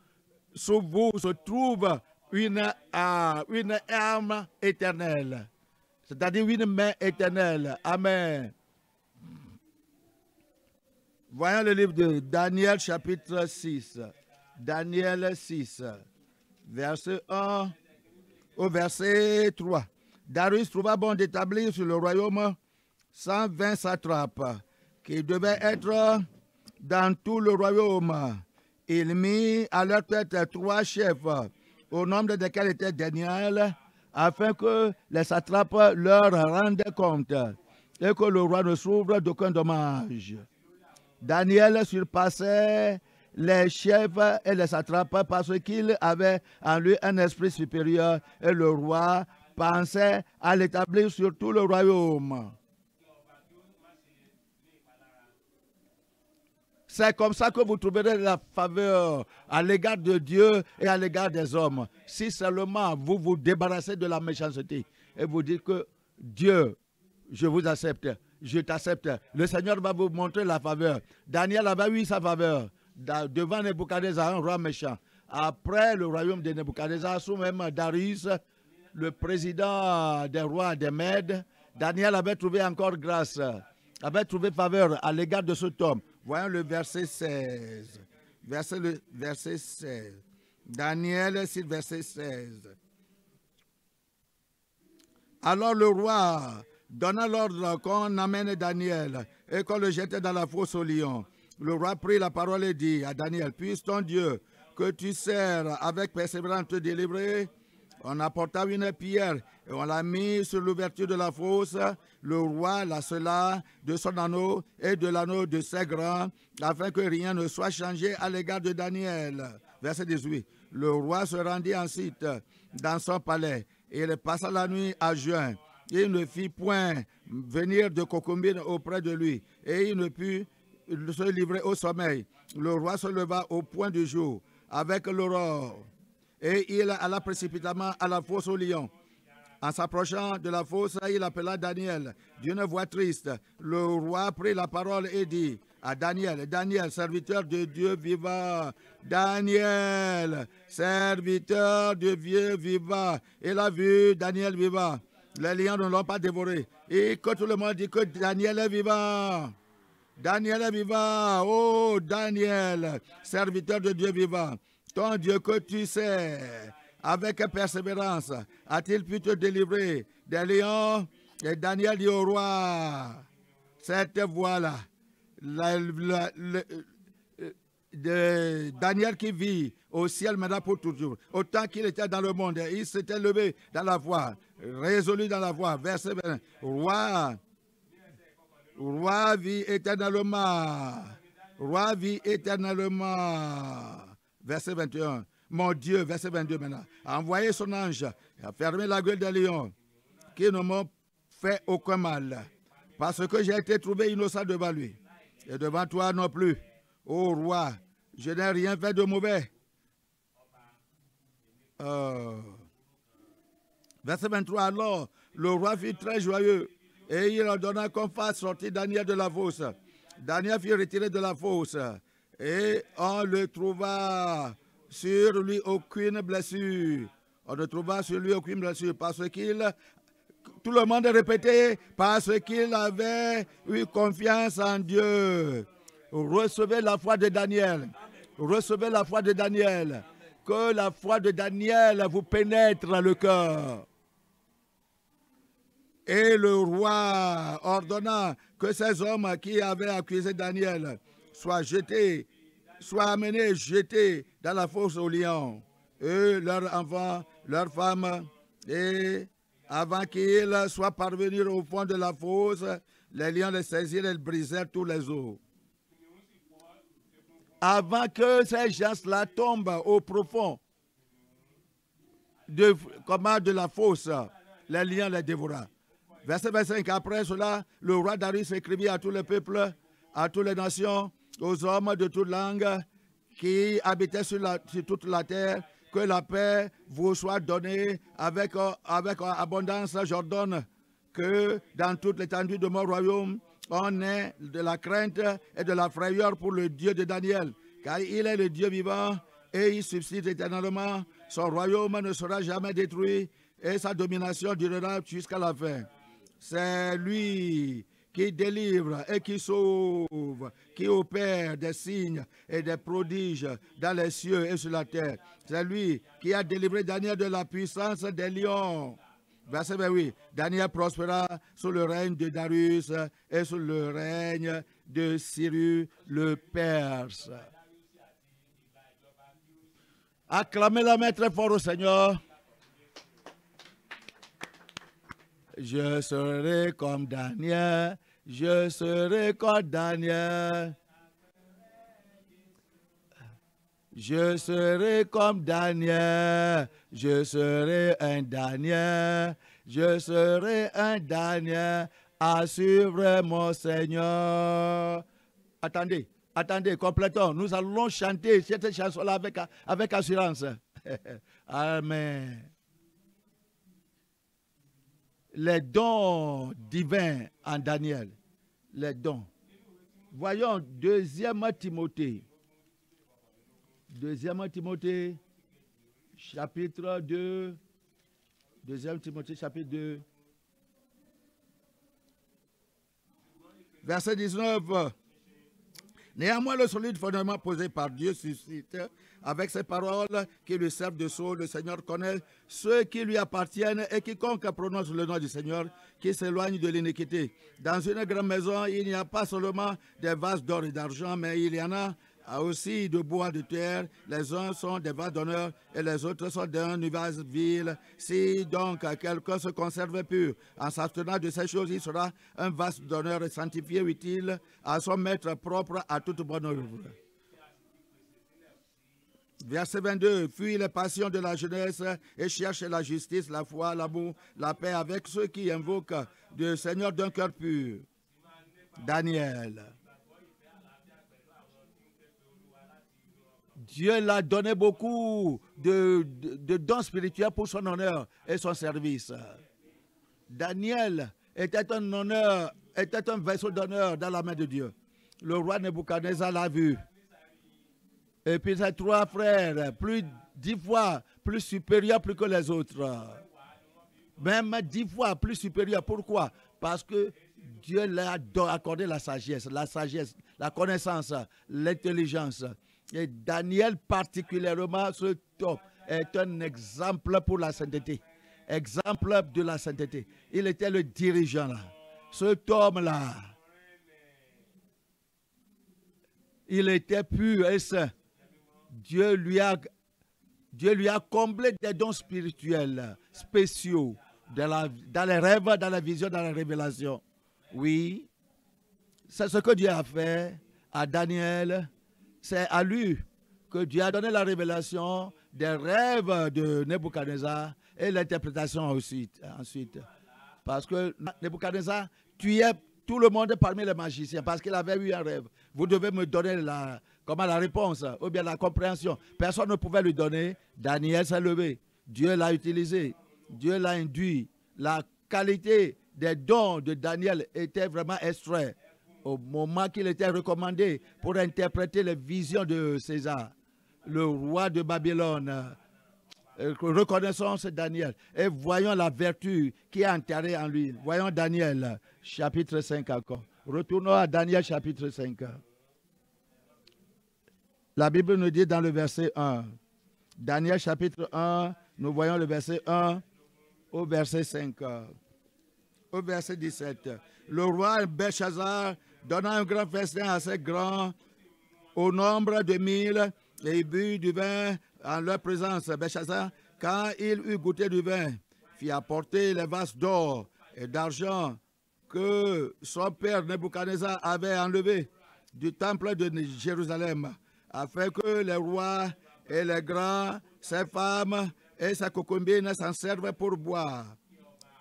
Sous vous se trouve une arme éternelle, c'est-à-dire une main éternelle. Amen. Voyons le livre de Daniel chapitre 6. Daniel 6, verset 1 au verset 3. Darius trouva bon d'établir sur le royaume 120 satrapes qui devaient être dans tout le royaume. Il mit à leur tête 3 chefs, au nombre desquels était Daniel, afin que les satrapes leur rendent compte et que le roi ne souffre d'aucun dommage. Daniel surpassait les chefs et les satrapes parce qu'il avait en lui un esprit supérieur et le roi pensait à l'établir sur tout le royaume. C'est comme ça que vous trouverez la faveur à l'égard de Dieu et à l'égard des hommes. Si seulement vous vous débarrassez de la méchanceté et vous dites que Dieu, je vous accepte, je t'accepte. Le Seigneur va vous montrer la faveur. Daniel avait eu sa faveur devant Nebuchadnezzar, un roi méchant. Après le royaume de Nebuchadnezzar, sous même Darius, le président des rois des Mèdes, Daniel avait trouvé encore grâce, avait trouvé faveur à l'égard de cet homme. Voyons le verset 16. Verset 16. Daniel 6, verset 16. Alors le roi donna l'ordre qu'on amène Daniel et qu'on le jette dans la fosse au lion. Le roi prit la parole et dit à Daniel, puisse ton Dieu que tu sers avec persévérance te délivrer. On apporta une pierre et on l'a mis sur l'ouverture de la fosse. Le roi la scella de son anneau et de l'anneau de ses grands, afin que rien ne soit changé à l'égard de Daniel. Verset 18. Le roi se rendit ensuite dans son palais et il passa la nuit à jeun. Il ne fit point venir de concubine auprès de lui et il ne put se livrer au sommeil. Le roi se leva au point du jour avec l'aurore. Et il alla précipitamment à la fosse au lion. En s'approchant de la fosse, il appela Daniel d'une voix triste. Le roi prit la parole et dit à Daniel, Daniel, serviteur de Dieu vivant, Daniel, serviteur de Dieu vivant. Il a vu Daniel vivant. Les lions ne l'ont pas dévoré. Et que tout le monde dit que Daniel est vivant. Daniel est vivant. Oh, Daniel, serviteur de Dieu vivant. Ton Dieu que tu sais, avec persévérance, a-t-il pu te délivrer des lions? Et Daniel dit au roi, cette voix-là, de Daniel qui vit au ciel maintenant pour toujours. Autant qu'il était dans le monde, il s'était levé dans la voie, résolu dans la voie. Verset 20. Roi vit éternellement. Roi vit éternellement. Verset 21. Mon Dieu, verset 22 maintenant, a envoyé son ange et a fermé la gueule des lions qui ne m'ont fait aucun mal, parce que j'ai été trouvé innocent devant lui et devant toi non plus. Ô roi, je n'ai rien fait de mauvais. Verset 23. Alors, le roi fut très joyeux et il ordonna qu'on fasse sortir Daniel de la fosse. Daniel fut retiré de la fosse et on le trouva sur lui aucune blessure. On ne trouva sur lui aucune blessure parce qu'il, tout le monde répétait, parce qu'il avait eu confiance en Dieu. Recevez la foi de Daniel. Recevez la foi de Daniel. Que la foi de Daniel vous pénètre le cœur. Et le roi ordonna que ces hommes qui avaient accusé Daniel soient jetés, soient amenés, jetés dans la fosse aux lions. Eux, leurs enfants, leurs femmes, et avant qu'ils soient parvenus au fond de la fosse, les lions les saisirent et brisèrent tous les os. Avant que ces gens-là tombent au profond de la fosse, les lions les dévorèrent. Verset 25, après cela, le roi Darius écrivit à tous les peuples, à toutes les nations, aux hommes de toute langue qui habitaient sur toute la terre, que la paix vous soit donnée avec abondance. J'ordonne que dans toute l'étendue de mon royaume, on ait de la crainte et de la frayeur pour le Dieu de Daniel, car il est le Dieu vivant et il subsiste éternellement. Son royaume ne sera jamais détruit et sa domination durera jusqu'à la fin. C'est lui qui délivre et qui sauve, qui opère des signes et des prodiges dans les cieux et sur la terre. C'est lui qui a délivré Daniel de la puissance des lions. Verset 28. Daniel prospéra sous le règne de Darius et sous le règne de Cyrus le Perse. Acclamez la main très fort au Seigneur. Je serai comme Daniel, je serai comme Daniel. Je serai comme Daniel, je serai un Daniel, je serai un Daniel à suivre mon Seigneur. Attendez, attendez, complétons. Nous allons chanter cette chanson-là avec assurance. Amen. Les dons divins en Daniel. Les dons. Voyons 2 Timothée. 2 Timothée, chapitre 2. 2 Timothée, chapitre 2. Verset 19. Néanmoins, le solide fondement posé par Dieu suscite, avec ces paroles qui lui servent de sceau, le Seigneur connaît ceux qui lui appartiennent et quiconque prononce le nom du Seigneur, qui s'éloigne de l'iniquité. Dans une grande maison, il n'y a pas seulement des vases d'or et d'argent, mais il y en a aussi de bois de terre. Les uns sont des vases d'honneur et les autres sont d'un vase vil. Si donc quelqu'un se conserve pur en s'abstenant de ces choses, il sera un vase d'honneur sanctifié, utile à son maître, propre à toute bonne œuvre. Verset 22. Fuis les passions de la jeunesse et cherche la justice, la foi, l'amour, la paix avec ceux qui invoquent le Seigneur d'un cœur pur. Daniel. Dieu l'a donné beaucoup de dons spirituels pour son honneur et son service. Daniel était un honneur, était un vaisseau d'honneur dans la main de Dieu. Le roi Nebuchadnezzar l'a vu. Et puis ses 3 frères, 10 fois plus supérieurs plus que les autres. Même 10 fois plus supérieurs. Pourquoi? Parce que Dieu leur a accordé la sagesse, la connaissance, l'intelligence. Et Daniel particulièrement, ce top est un exemple pour la sainteté. Exemple de la sainteté. Il était le dirigeant là. Cet homme-là, il était pur et saint. Dieu lui a comblé des dons spirituels spéciaux dans les rêves, dans la vision, dans la révélation. Oui, c'est ce que Dieu a fait à Daniel. C'est à lui que Dieu a donné la révélation des rêves de Nebuchadnezzar et l'interprétation ensuite. Parce que Nebuchadnezzar tuait tout le monde parmi les magiciens parce qu'il avait eu un rêve. Vous devez me donner la réponse ou bien la compréhension. Personne ne pouvait lui donner. Daniel s'est levé. Dieu l'a utilisé. Dieu l'a induit. La qualité des dons de Daniel était vraiment extrait au moment qu'il était recommandé pour interpréter les visions de César, le roi de Babylone. Reconnaissons ce Daniel et voyons la vertu qui est enterrée en lui. Voyons Daniel, chapitre 5 encore. Retournons à Daniel, chapitre 5. La Bible nous dit dans le verset 1. Daniel, chapitre 1, nous voyons le verset 1 au verset 5. Au verset 17. Le roi Belshazzar donna un grand festin assez grand, au nombre de 1000, et il but du vin en leur présence. Belshazzar, quand il eut goûté du vin, fit apporter les vases d'or et d'argent que son père Nebuchadnezzar avait enlevés du temple de Jérusalem, afin que les rois et les grands, ses femmes et ses concubines s'en servent pour boire.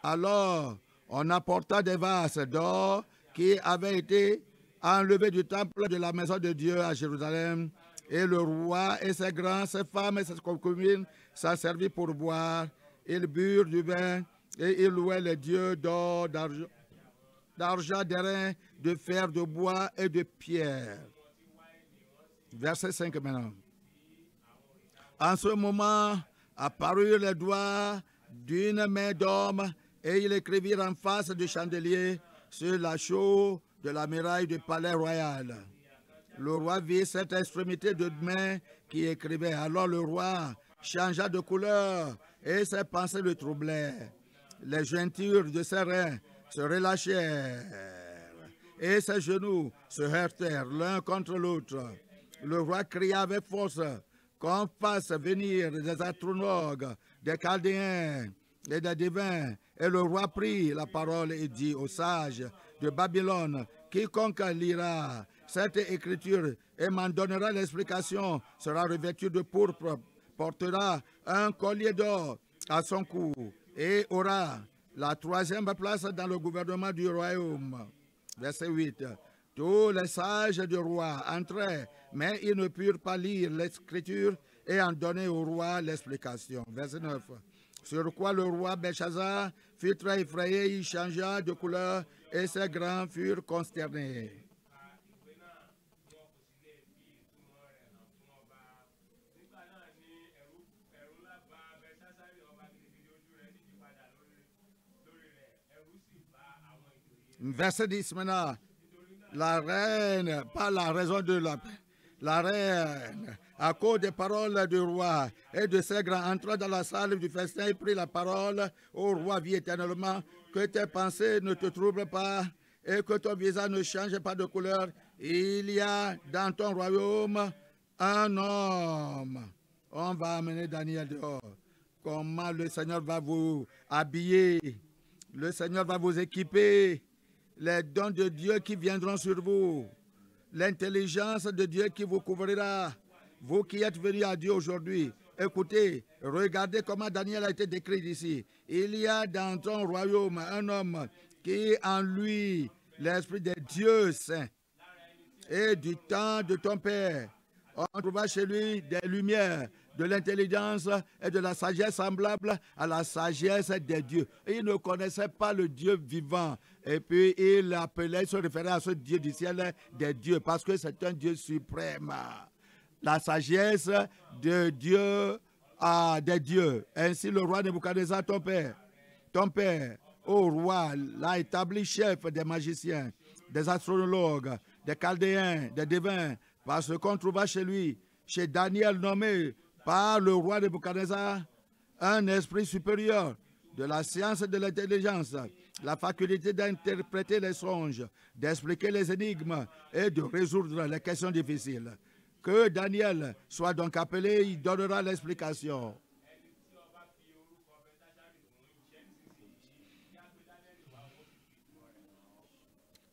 Alors, on apporta des vases d'or qui avaient été enlevés du temple de la maison de Dieu à Jérusalem. Et le roi et ses grands, ses femmes et ses concubines s'en servirent pour boire. Ils burent du vin et ils louaient les dieux d'or, d'argent, d'airain, de fer, de bois et de pierre. Verset 5 maintenant. En ce moment apparurent les doigts d'une main d'homme et il écrivit en face du chandelier sur la chaux de la muraille du palais royal. Le roi vit cette extrémité de main qui écrivait. Alors le roi changea de couleur et ses pensées le troublaient. Les jointures de ses reins se relâchèrent et ses genoux se heurtèrent l'un contre l'autre. Le roi cria avec force qu'on fasse venir des astrologues, des chaldéens et des divins. Et le roi prit la parole et dit aux sages de Babylone, quiconque lira cette écriture et m'en donnera l'explication sera revêtu de pourpre, portera un collier d'or à son cou et aura la troisième place dans le gouvernement du royaume. Verset 8. Tous les sages du roi entraient, mais ils ne purent pas lire l'écriture et en donner au roi l'explication. Verset 9. Sur quoi le roi Belshazzar fut très effrayé, il changea de couleur et ses grands furent consternés. Verset 10 maintenant. La reine, pas la raison de la paix, la reine, à cause des paroles du roi et de ses grands, entra dans la salle du festin et prit la parole au roi, vie éternellement, que tes pensées ne te troublent pas et que ton visage ne change pas de couleur. Il y a dans ton royaume un homme. On va amener Daniel dehors. Comment le Seigneur va vous habiller, le Seigneur va vous équiper. Les dons de Dieu qui viendront sur vous, l'intelligence de Dieu qui vous couvrira. Vous qui êtes venus à Dieu aujourd'hui, écoutez, regardez comment Daniel a été décrit ici. Il y a dans ton royaume un homme qui en lui l'esprit des dieux saints et du temps de ton père. On trouva chez lui des lumières, de l'intelligence et de la sagesse semblables à la sagesse des dieux. Et il ne connaissait pas le Dieu vivant. Et puis il appelait, se référait à ce Dieu du ciel des dieux parce que c'est un Dieu suprême. La sagesse de Dieu des dieux. Ainsi le roi Nebuchadnezzar, ton père, ô roi, l'a établi chef des magiciens, des astrologues, des chaldéens, des divins, parce qu'on trouva chez lui, chez Daniel nommé par le roi Nebuchadnezzar, un esprit supérieur de la science et de l'intelligence, la faculté d'interpréter les songes, d'expliquer les énigmes et de résoudre les questions difficiles. Que Daniel soit donc appelé, il donnera l'explication.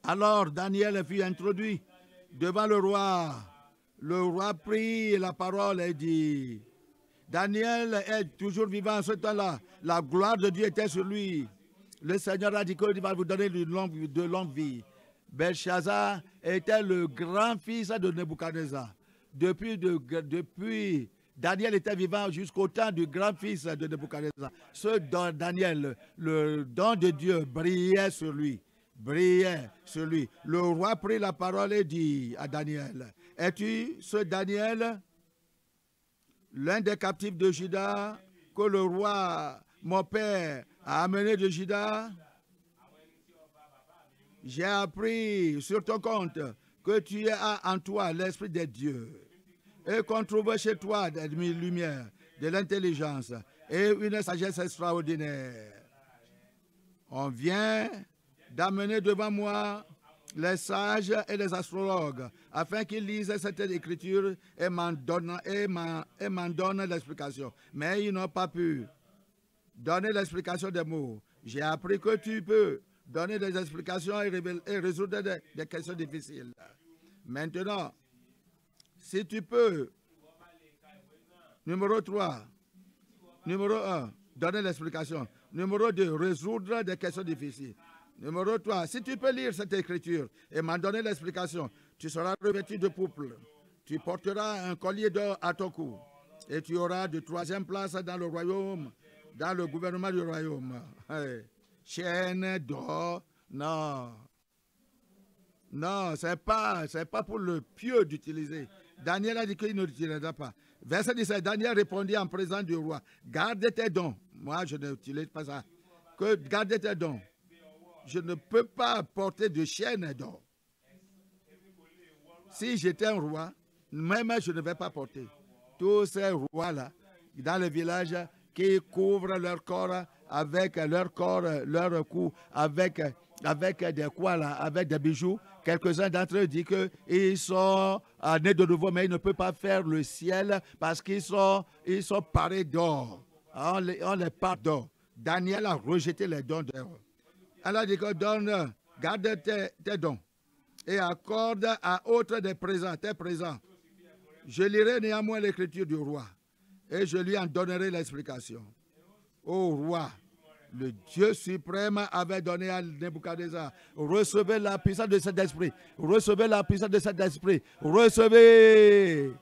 Alors Daniel fut introduit devant le roi. Le roi prit la parole et dit, Daniel est toujours vivant en ce temps-là. La gloire de Dieu était sur lui. Le Seigneur a dit qu'il va vous donner de longue vie. Belshazzar était le grand-fils de Nebuchadnezzar. Depuis Daniel était vivant jusqu'au temps du grand-fils de Nebuchadnezzar. Ce don Daniel, le don de Dieu brillait sur lui. Le roi prit la parole et dit à Daniel, es-tu ce Daniel, l'un des captifs de Juda, que le roi, mon père, a amené de Juda? J'ai appris sur ton compte que tu as en toi l'esprit des dieux et qu'on trouve chez toi des lumières, de l'intelligence et une sagesse extraordinaire. On vient d'amener devant moi les sages et les astrologues, afin qu'ils lisent cette écriture et m'en donnent l'explication. Mais ils n'ont pas pu donner l'explication des mots. J'ai appris que tu peux donner des explications et résoudre des questions difficiles. Maintenant, si tu peux, numéro 3, numéro 1, donner l'explication. Numéro 2, résoudre des questions difficiles. Numéro 3, si tu peux lire cette écriture et m'en donner l'explication, tu seras revêtu de pourpre. Tu porteras un collier d'or à ton cou et tu auras de troisième place dans le royaume, dans le gouvernement du royaume. Chaîne d'or, non. Non, c'est pas pour le pieux d'utiliser. Daniel a dit qu'il ne l'utilisera pas. Verset 17, Daniel répondit en présence du roi, garde tes dons. Moi, je n'utilise pas ça. Que garde tes dons. Je ne peux pas porter de chaîne d'or. Si j'étais un roi, même je ne vais pas porter. Tous ces rois-là, dans le village, qui couvrent leur corps avec leur cou, avec des quoi là, avec des bijoux. Quelques-uns d'entre eux disent qu'ils sont nés de nouveau, mais ils ne peuvent pas faire le ciel parce qu'ils sont parés d'or. On les part d'or. Daniel a rejeté les dons d'or. Elle a dit que donne, garde tes dons et accorde à autres des présents, tes présents. Je lirai néanmoins l'écriture du roi et je lui en donnerai l'explication. Ô roi, le Dieu suprême avait donné à Nebuchadnezzar, recevez la puissance de cet esprit, recevez la puissance de cet esprit, recevez.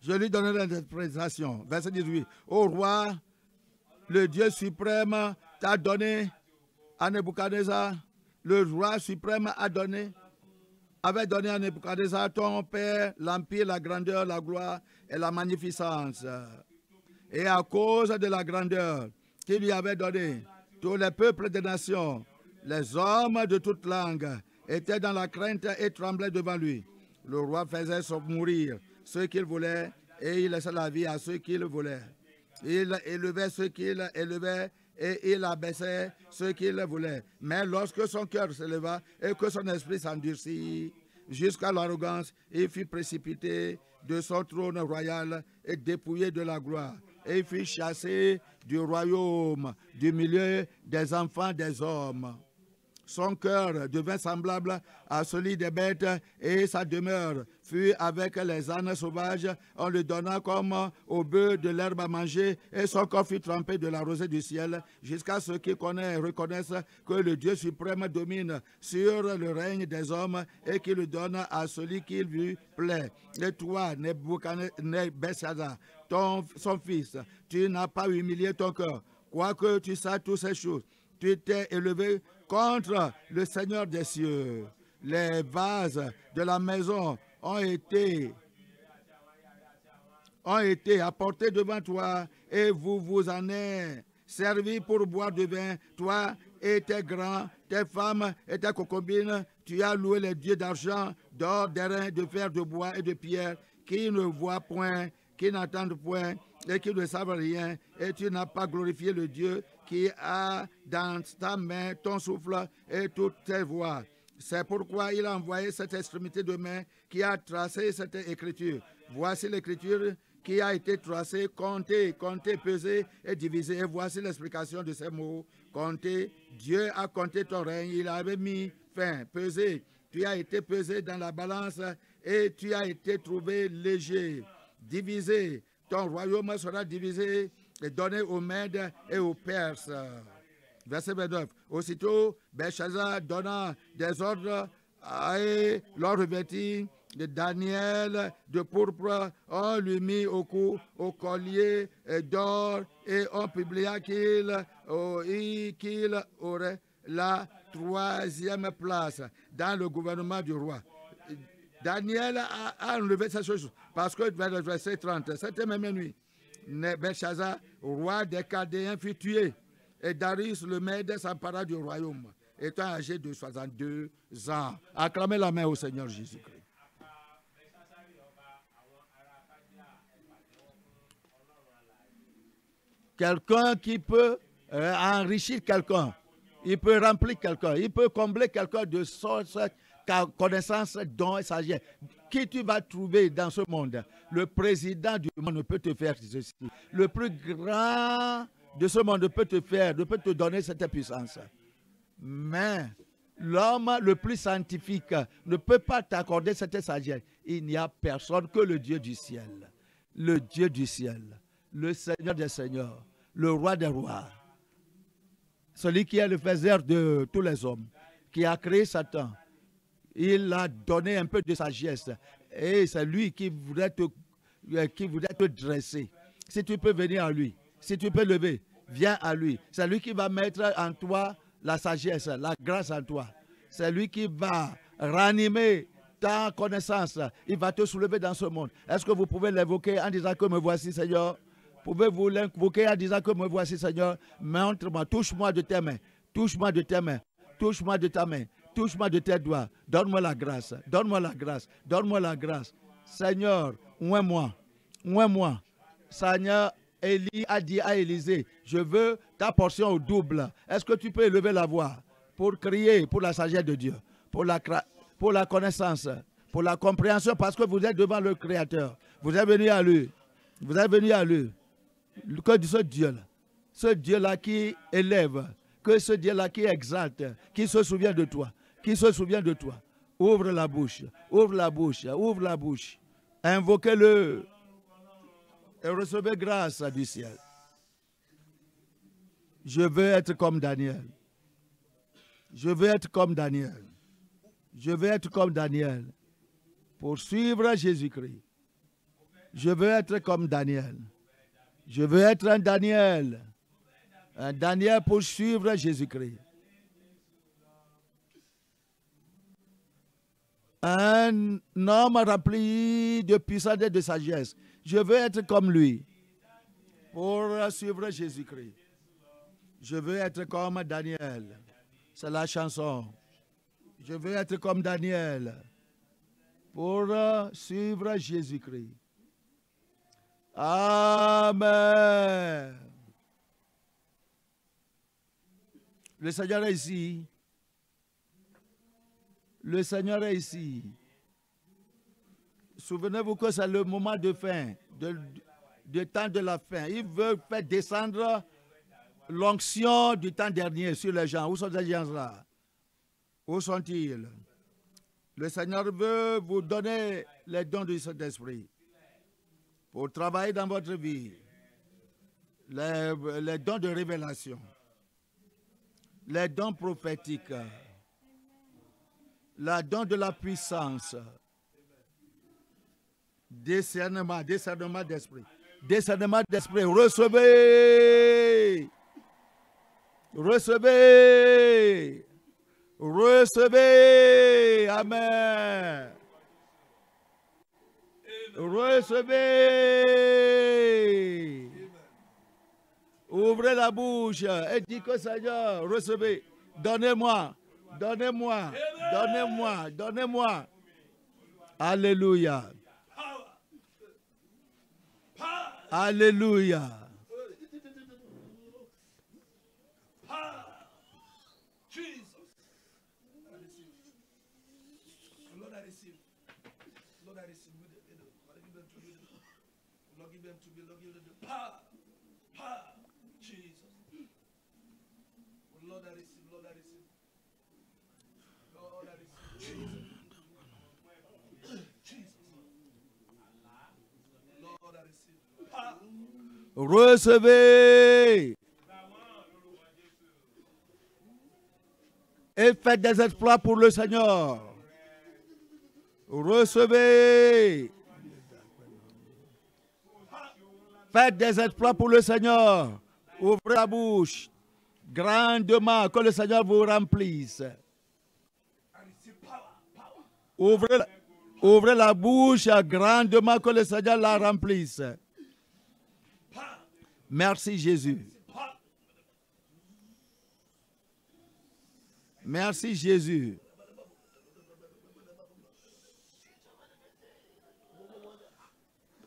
Je lui donnerai l'interprétation. Verset 18. Ô roi, le Dieu suprême t'a donné à Nebuchadnezzar, le roi suprême avait donné à Nebuchadnezzar, ton père, l'empire, la grandeur, la gloire et la magnificence. Et à cause de la grandeur qu'il lui avait donnée, tous les peuples des nations, les hommes de toute langue, étaient dans la crainte et tremblaient devant lui. Le roi faisait mourir ceux qu'il voulait et il laissait la vie à ceux qu'il voulait. Il élevait ceux qu'il élevait et il abaissait ceux qu'il voulait. Mais lorsque son cœur s'éleva et que son esprit s'endurcit jusqu'à l'arrogance, il fut précipité de son trône royal et dépouillé de la gloire. Et il fut chassé du royaume, du milieu des enfants des hommes. Son cœur devint semblable à celui des bêtes et sa demeure fut avec les ânes sauvages. On lui donna comme au bœuf de l'herbe à manger et son corps fut trempé de la rosée du ciel jusqu'à ce qu'il reconnaisse que le Dieu suprême domine sur le règne des hommes et qu'il le donne à celui qui lui plaît. Et toi, Belshazzar, son fils, tu n'as pas humilié ton cœur, quoique tu saches toutes ces choses. Tu t'es élevé contre le Seigneur des cieux. Les vases de la maison ont été apportés devant toi et vous en êtes servi pour boire du vin. Toi et tes grands, tes femmes et tes concubines, tu as loué les dieux d'argent, d'or, d'airain, de fer, de bois et de pierre, qui ne voient point, qui n'entendent point et qui ne savent rien. Et tu n'as pas glorifié le Dieu qui a dans ta main ton souffle et toutes tes voix. C'est pourquoi il a envoyé cette extrémité de main qui a tracé cette écriture. Voici l'écriture qui a été tracée, comptée, pesée et divisée. Et voici l'explication de ces mots. Comptée, Dieu a compté ton règne, il avait mis fin, pesé. Tu as été pesé dans la balance et tu as été trouvé léger, divisé. Ton royaume sera divisé et donné aux Mèdes et aux Perses. Verset 29. Aussitôt, Belshazzar donna des ordres et leur revêtit de Daniel de pourpre. On lui mit au cou, au collier d'or et on publia qu'il aurait la 3e place dans le gouvernement du roi. Daniel a enlevé ces choses parce que vers le verset 30, cette même nuit, Belshazzar, roi des Chaldéens, fut tué et Darius le Mède s'empara du royaume, étant âgé de 62 ans. Acclamez la main au Seigneur Jésus-Christ. Quelqu'un qui peut enrichir quelqu'un, il peut remplir quelqu'un, il peut combler quelqu'un de sorte connaissance, dons et sagesse. Qui tu vas trouver dans ce monde? Le président du monde ne peut te faire ceci. Le plus grand de ce monde peut te donner cette puissance. Mais l'homme le plus scientifique ne peut pas t'accorder cette sagesse. Il n'y a personne que le Dieu du ciel. Le Dieu du ciel. Le Seigneur des seigneurs. Le roi des rois. Celui qui est le faiseur de tous les hommes. Qui a créé Satan. Il a donné un peu de sagesse. Et c'est lui qui voudrait te dresser. Si tu peux venir à lui. Si tu peux lever, viens à lui. C'est lui qui va mettre en toi la sagesse, la grâce en toi. C'est lui qui va ranimer ta connaissance. Il va te soulever dans ce monde. Est-ce que vous pouvez l'invoquer en disant que me voici, Seigneur? Pouvez-vous l'invoquer en disant que me voici, Seigneur? Montre-moi, touche-moi de tes mains. Touche-moi de tes mains. Touche-moi de ta main. Touche-moi de tes doigts. Donne-moi la grâce. Donne-moi la grâce. Donne-moi la grâce. Seigneur, oins-moi. Oins-moi. Seigneur, Élie a dit à Élisée, je veux ta portion au double. Est-ce que tu peux élever la voix pour crier pour la sagesse de Dieu, pour la connaissance, pour la compréhension, parce que vous êtes devant le Créateur. Vous êtes venu à lui. Vous êtes venu à lui. Que ce Dieu-là qui élève, que ce Dieu-là qui exalte, qui se souvient de toi, qui se souvient de toi. Ouvre la bouche, ouvre la bouche, ouvre la bouche. Invoquez-le et recevez grâce du ciel. Je veux être comme Daniel. Je veux être comme Daniel. Je veux être comme Daniel pour suivre Jésus-Christ. Je veux être comme Daniel. Je veux être un Daniel pour suivre Jésus-Christ. Un homme rempli de puissance et de sagesse. Je veux être comme lui pour suivre Jésus-Christ. Je veux être comme Daniel. C'est la chanson. Je veux être comme Daniel pour suivre Jésus-Christ. Amen. Le Seigneur est ici. Le Seigneur est ici. Souvenez-vous que c'est le moment de fin, de temps de la fin. Il veut faire descendre l'onction du temps dernier sur les gens. Où sont ces gens-là? Où sont-ils? Le Seigneur veut vous donner les dons du Saint-Esprit pour travailler dans votre vie. Les dons de révélation, les dons prophétiques, les dons de la puissance, discernement d'esprit. Discernement d'esprit, recevez! Recevez! Recevez! Amen! Recevez! Ouvrez la bouche et dites que Seigneur, recevez. Donnez-moi, donnez-moi, donnez-moi, donnez-moi. Alléluia. Alléluia. Recevez et faites des exploits pour le Seigneur. Recevez. Faites des exploits pour le Seigneur. Ouvrez la bouche grandement, que le Seigneur vous remplisse. Ouvrez la bouche grandement, que le Seigneur la remplisse. Merci Jésus. Merci Jésus.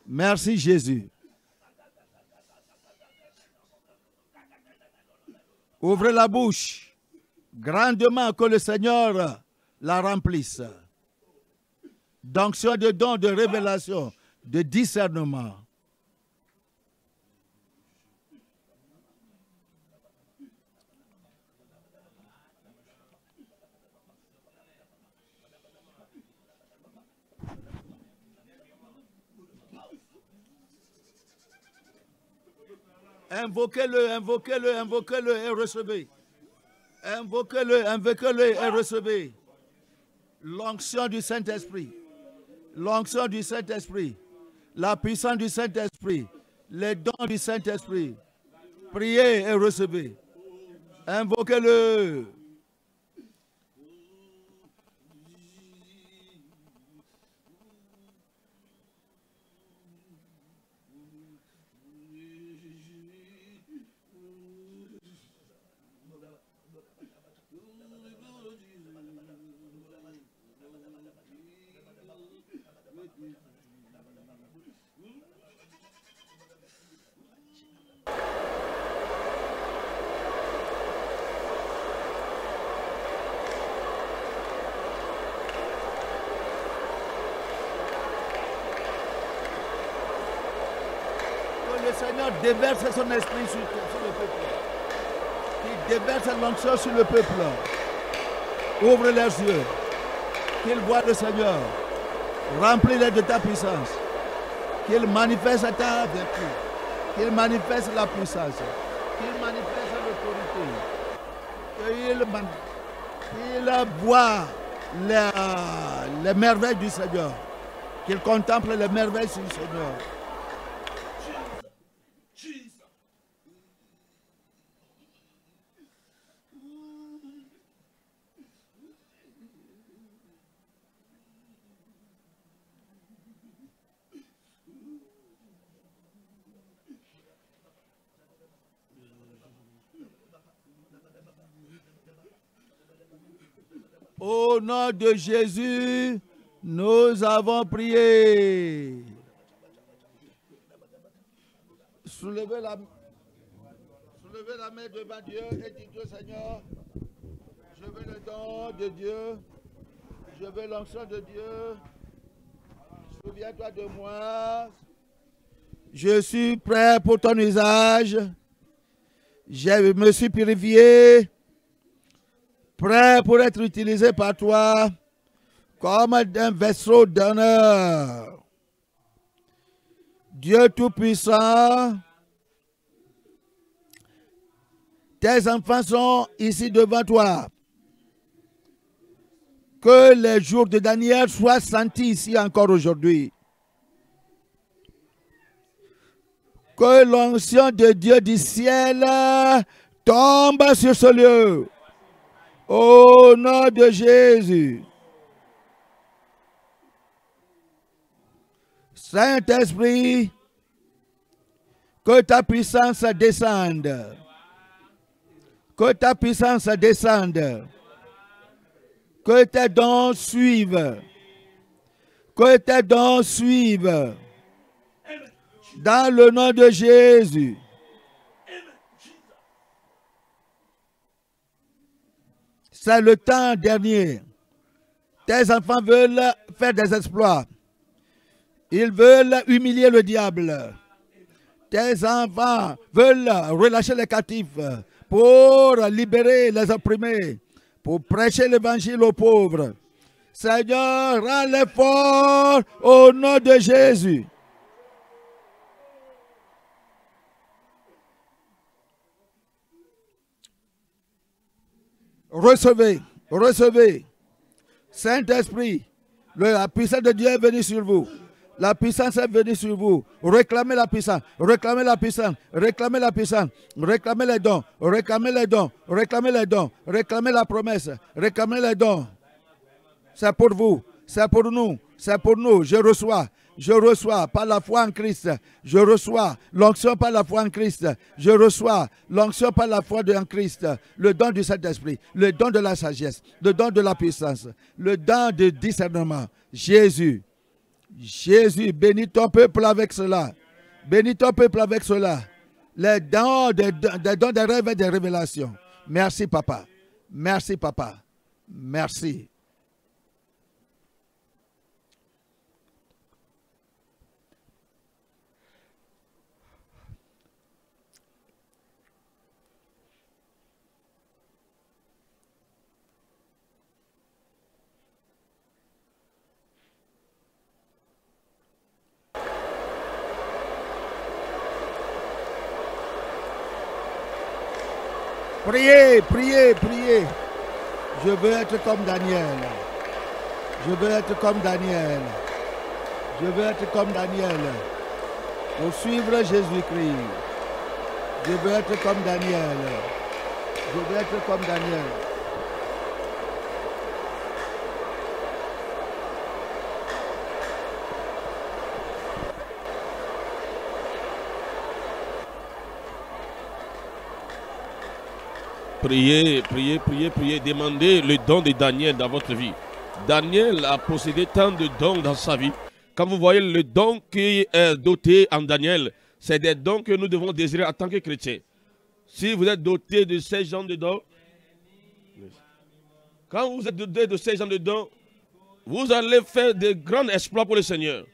Merci Jésus. Ouvrez la bouche grandement, que le Seigneur la remplisse. D'onction, de dons, de révélation, de discernement. Invoquez-le, invoquez-le, invoquez-le et recevez. Invoquez-le, invoquez-le et recevez. L'onction du Saint-Esprit. L'onction du Saint-Esprit. La puissance du Saint-Esprit. Les dons du Saint-Esprit. Priez et recevez. Invoquez-le. Seigneur déverse son esprit sur le peuple. Qu'il déverse l'onction sur le peuple. Ouvre leurs yeux. Qu'ils voient le Seigneur. Remplis-les de ta puissance. Qu'il manifeste ta vertu. Qu'il manifeste la puissance. Qu'il manifeste l'autorité. Qu'il voit les merveilles du Seigneur. Qu'il contemple les merveilles du Seigneur. Au nom de Jésus, nous avons prié. Soulevez la main devant Dieu et dites, Seigneur, je veux le don de Dieu, je veux l'onction de Dieu. Souviens-toi de moi. Je suis prêt pour ton usage. Je me suis purifié. Prêt pour être utilisé par toi comme un vaisseau d'honneur. Dieu Tout-Puissant, tes enfants sont ici devant toi. Que les jours de Daniel soient sentis ici encore aujourd'hui. Que l'onction de Dieu du ciel tombe sur ce lieu. Au nom de Jésus. Saint-Esprit, que ta puissance descende. Que ta puissance descende. Que tes dons suivent. Que tes dons suivent. Dans le nom de Jésus. C'est le temps dernier. Tes enfants veulent faire des exploits. Ils veulent humilier le diable. Tes enfants veulent relâcher les captifs pour libérer les opprimés, pour prêcher l'évangile aux pauvres. Seigneur, rends-les forts au nom de Jésus. Recevez, recevez. Saint-Esprit, la puissance de Dieu est venue sur vous. La puissance est venue sur vous. Réclamez la puissance, réclamez la puissance, réclamez la puissance, réclamez les dons, réclamez les dons, réclamez les dons, réclamez la promesse, réclamez les dons. C'est pour vous, c'est pour nous, c'est pour nous. Je reçois par la foi en Christ. Je reçois l'onction par la foi en Christ. Je reçois l'onction par la foi en Christ. Le don du Saint-Esprit, le don de la sagesse, le don de la puissance, le don de discernement. Jésus, bénis ton peuple avec cela. Bénis ton peuple avec cela. Les dons des rêves et des révélations. Merci, Papa. Merci, Papa. Merci. Priez, priez, priez. Je veux être comme Daniel. Je veux être comme Daniel. Je veux être comme Daniel. Pour suivre Jésus-Christ. Je veux être comme Daniel. Je veux être comme Daniel. Priez, priez, priez, priez. Demandez le don de Daniel dans votre vie. Daniel a possédé tant de dons dans sa vie. Quand vous voyez le don qui est doté en Daniel, c'est des dons que nous devons désirer en tant que chrétiens. Si vous êtes doté de ces genres de dons, quand vous êtes doté de ces genres de dons, vous allez faire de grands exploits pour le Seigneur.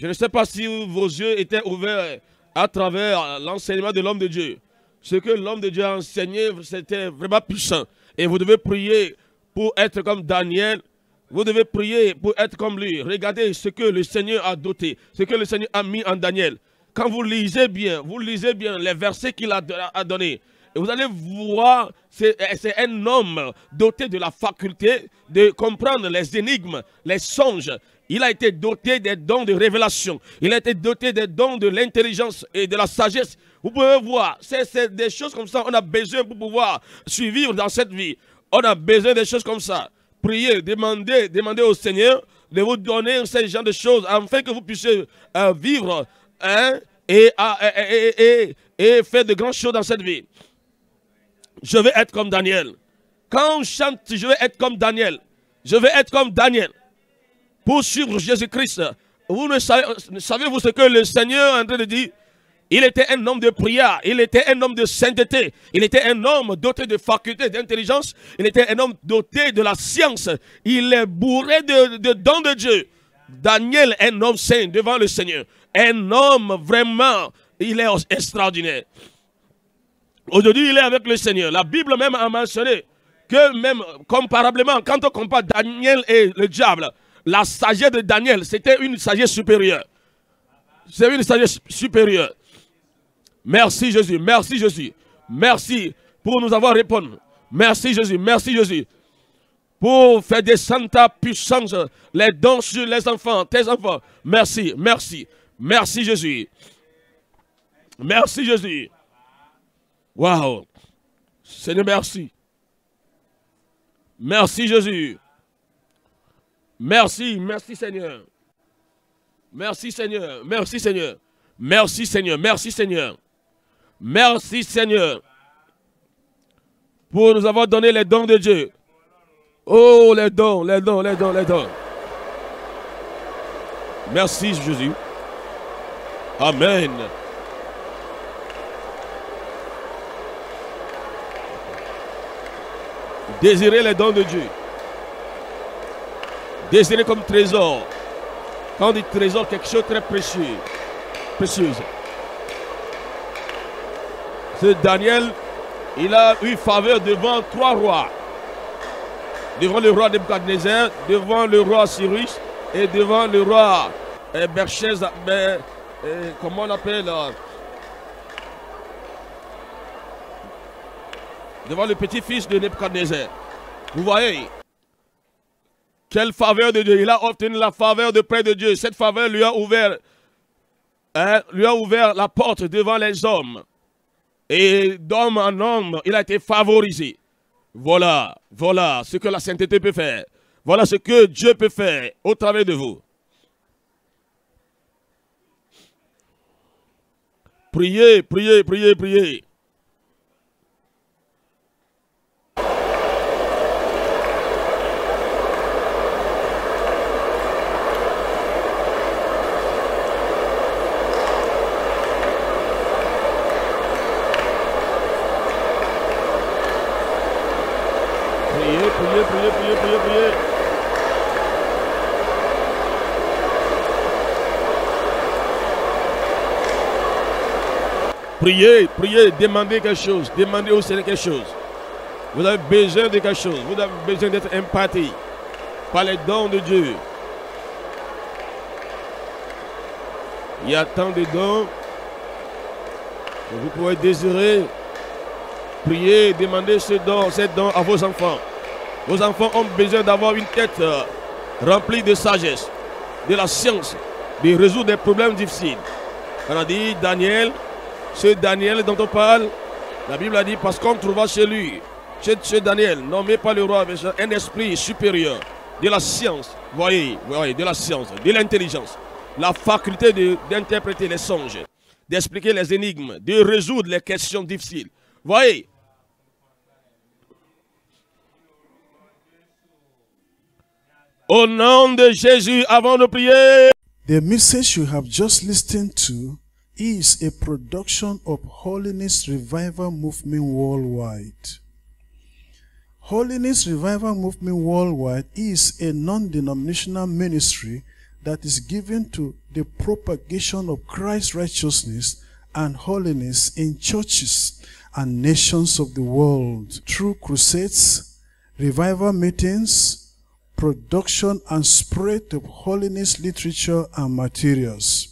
Je ne sais pas si vos yeux étaient ouverts à travers l'enseignement de l'homme de Dieu. Ce que l'homme de Dieu a enseigné, c'était vraiment puissant. Et vous devez prier pour être comme Daniel. Vous devez prier pour être comme lui. Regardez ce que le Seigneur a doté, ce que le Seigneur a mis en Daniel. Quand vous lisez bien les versets qu'il a donnés, et vous allez voir, c'est un homme doté de la faculté de comprendre les énigmes, les songes. Il a été doté des dons de révélation. Il a été doté des dons de l'intelligence et de la sagesse. Vous pouvez voir, c'est des choses comme ça. On a besoin pour pouvoir survivre dans cette vie. On a besoin des choses comme ça. Priez, demandez au Seigneur de vous donner ce genre de choses afin que vous puissiez vivre et faire de grandes choses dans cette vie. Je vais être comme Daniel. Quand on chante, je vais être comme Daniel. Je vais être comme Daniel. Pour suivre Jésus-Christ. Savez-vous ce que le Seigneur est en train de dire? Il était un homme de prière, il était un homme de sainteté, il était un homme doté de facultés d'intelligence, il était un homme doté de la science, il est bourré de dons de Dieu. Daniel est un homme saint devant le Seigneur, un homme vraiment, il est extraordinaire. Aujourd'hui, il est avec le Seigneur. La Bible même a mentionné que même comparablement, quand on compare Daniel et le diable, la sagesse de Daniel, c'était une sagesse supérieure. C'est une sagesse supérieure. Merci Jésus, merci Jésus. Merci pour nous avoir répondu. Merci Jésus, merci Jésus. Pour faire descendre ta puissance, les dons sur les enfants, tes enfants. Merci, merci. Merci Jésus. Merci Jésus. Waouh. Seigneur, merci. Merci Jésus. Merci, merci Seigneur. Merci Seigneur, merci Seigneur. Merci Seigneur, merci Seigneur. Merci Seigneur. Pour nous avoir donné les dons de Dieu. Oh, les dons, les dons, les dons, les dons. Merci Jésus. Amen. Désirez les dons de Dieu. Désirez comme trésor. Quand on dit trésor, quelque chose de très précieux. Précieuse. Ce Daniel, il a eu faveur devant 3 rois. Devant le roi Nebuchadnezzar, devant le roi Cyrus et devant le roi Belchazar, comment on appelle devant le petit-fils de Nebuchadnezzar. Vous voyez quelle faveur de Dieu. Il a obtenu la faveur de près de Dieu. Cette faveur lui a ouvert la porte devant les hommes. Et d'homme en homme, il a été favorisé. Voilà, voilà ce que la sainteté peut faire. Voilà ce que Dieu peut faire au travers de vous. Priez, priez, priez, priez. Priez, priez, priez, priez, priez. Priez, priez, demandez quelque chose. Demandez au Seigneur quelque chose. Vous avez besoin de quelque chose. Vous avez besoin d'être impacté par les dons de Dieu. Il y a tant de dons que vous pouvez désirer. Priez, demandez ces dons à vos enfants. Vos enfants ont besoin d'avoir une tête remplie de sagesse, de la science, de résoudre des problèmes difficiles. On a dit Daniel, ce Daniel dont on parle, la Bible a dit parce qu'on trouva chez lui, chez Daniel, nommé par le roi, un esprit supérieur, de la science, voyez, de la science, de l'intelligence, la faculté d'interpréter les songes, d'expliquer les énigmes, de résoudre les questions difficiles. Voyez. Au nom de Jésus, avant de prier. The message you have just listened to is a production of Holiness Revival Movement Worldwide. Holiness Revival Movement Worldwide is a non-denominational ministry that is given to the propagation of Christ's righteousness and holiness in churches and nations of the world through crusades, revival meetings, production and spread of holiness literature and materials.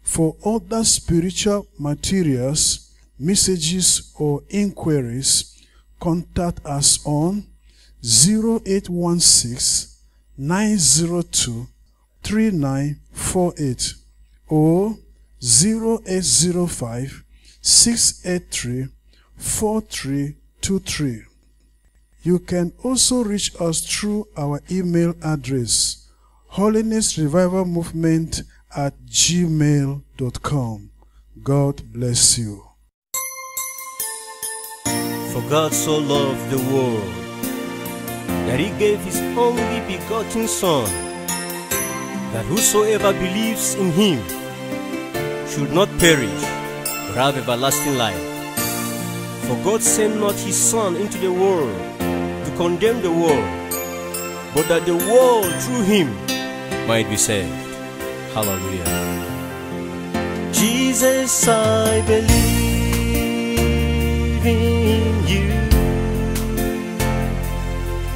For other spiritual materials, messages or inquiries, contact us on 0816 902 3948 or 0805 683 4323. You can also reach us through our email address, holinessrevivalmovement@gmail.com. God bless you. For God so loved the world that he gave his only begotten Son, that whosoever believes in him should not perish, but have everlasting life. For God sent not his Son into the world to condemn the world, but that the world through him might be saved. Hallelujah. Jesus, I believe in you.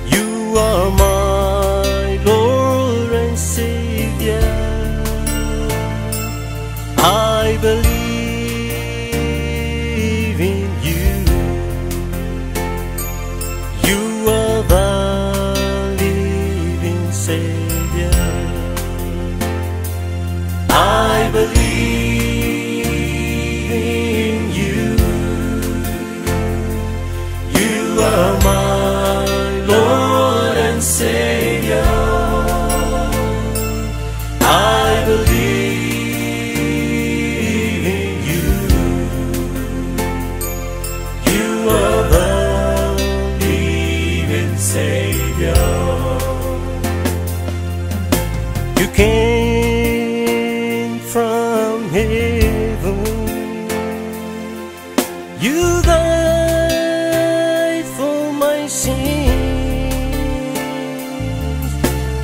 You are my Lord and Savior. I believe in you. You are the living Savior. I believe in you. You are my Lord and Savior. I believe in you. You are the living Savior. You came from heaven. You died for my sins.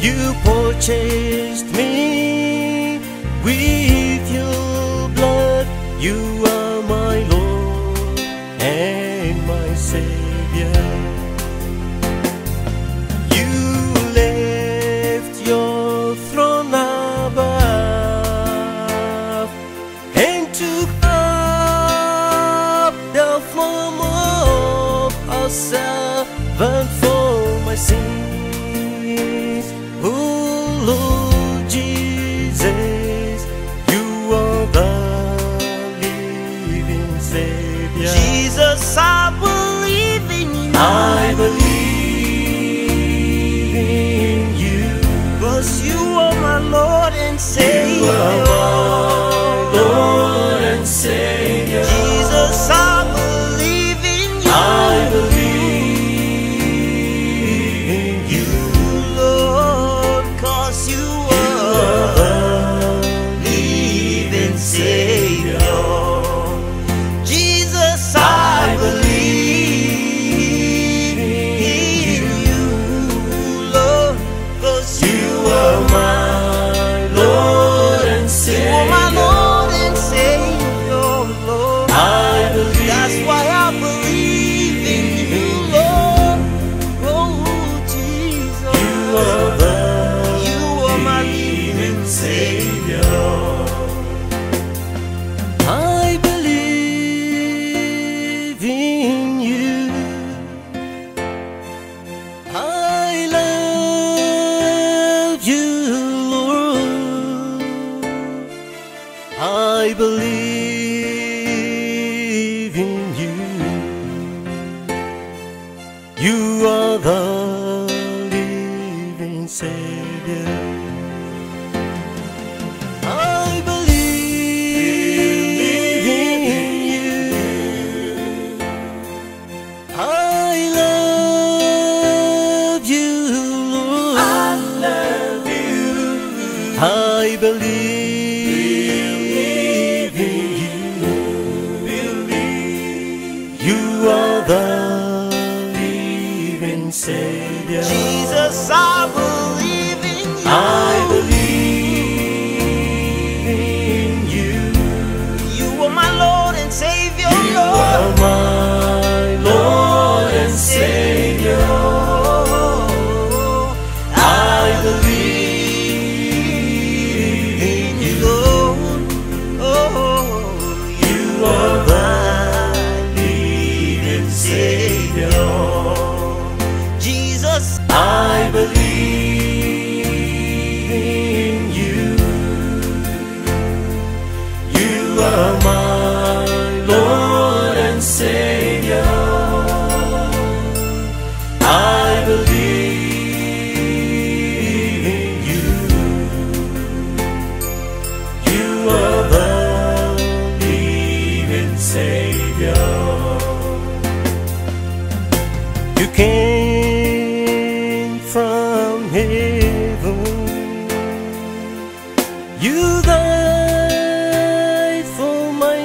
You purchased me with your blood. You are my Lord and my Savior. You left your throne above and took up the form of a servant for my sins. Oh Lord Jesus, you are the living Savior. Jesus, I believe in you. I believe in you. 'Cause you are my Lord and Savior. You are my Lord and Savior. Jesus, I believe in you. I believe in you. Lord, 'cause you are the living Savior. Jesus, I believe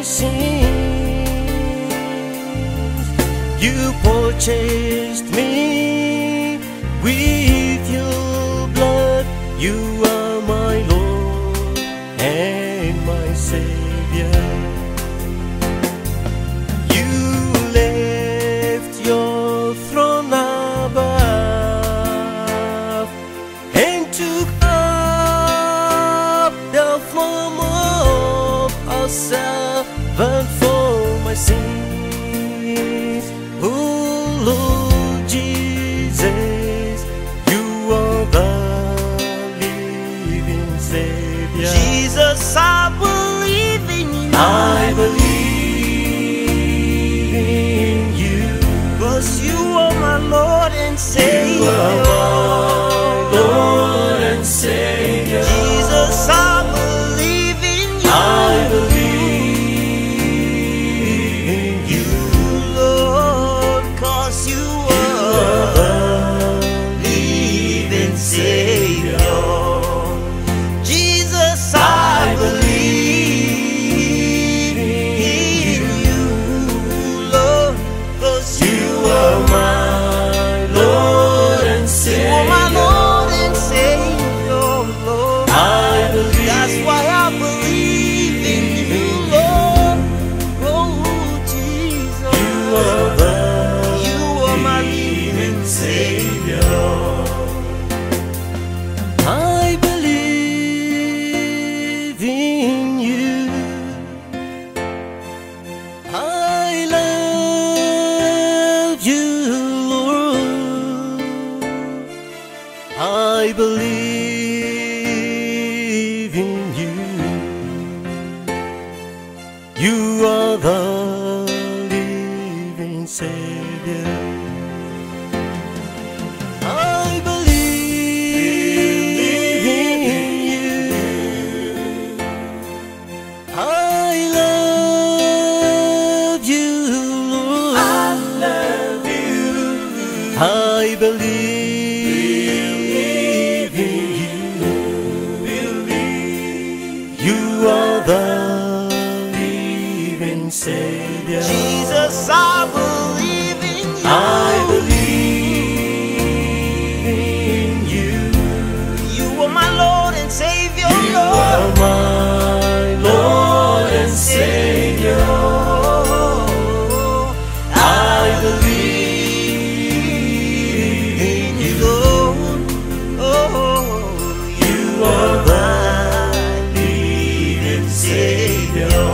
sins. You purchased me with your blood. You are my Lord and my Savior. You left your throne above and took up the form of a servant for my sins. Oh Lord Jesus, you are the living Savior. Jesus, I believe in you. I believe in you. 'Cause you are my Lord and Savior. You are my Lord and Savior. Jesus, I believe in you. I believe in you. Lord, 'cause you are the living Savior. Jesus, I believe in you. Lord, 'cause you are my Lord and are Savior. my Lord and Savior, Lord. I believe. That's why I believe in you, Lord. Oh, Jesus. You are the You are my living Savior. I believe in you. I love you, Lord. I believe in you. You are the living Savior. I believe in you. I love you, Lord. I love you. I believe in you. You are the living Savior. Jesus, I believe in you. I believe in you. You are my Lord and Savior, You are Lord. my Lord and Savior. I believe in you. Lord. Oh, You are the living Savior.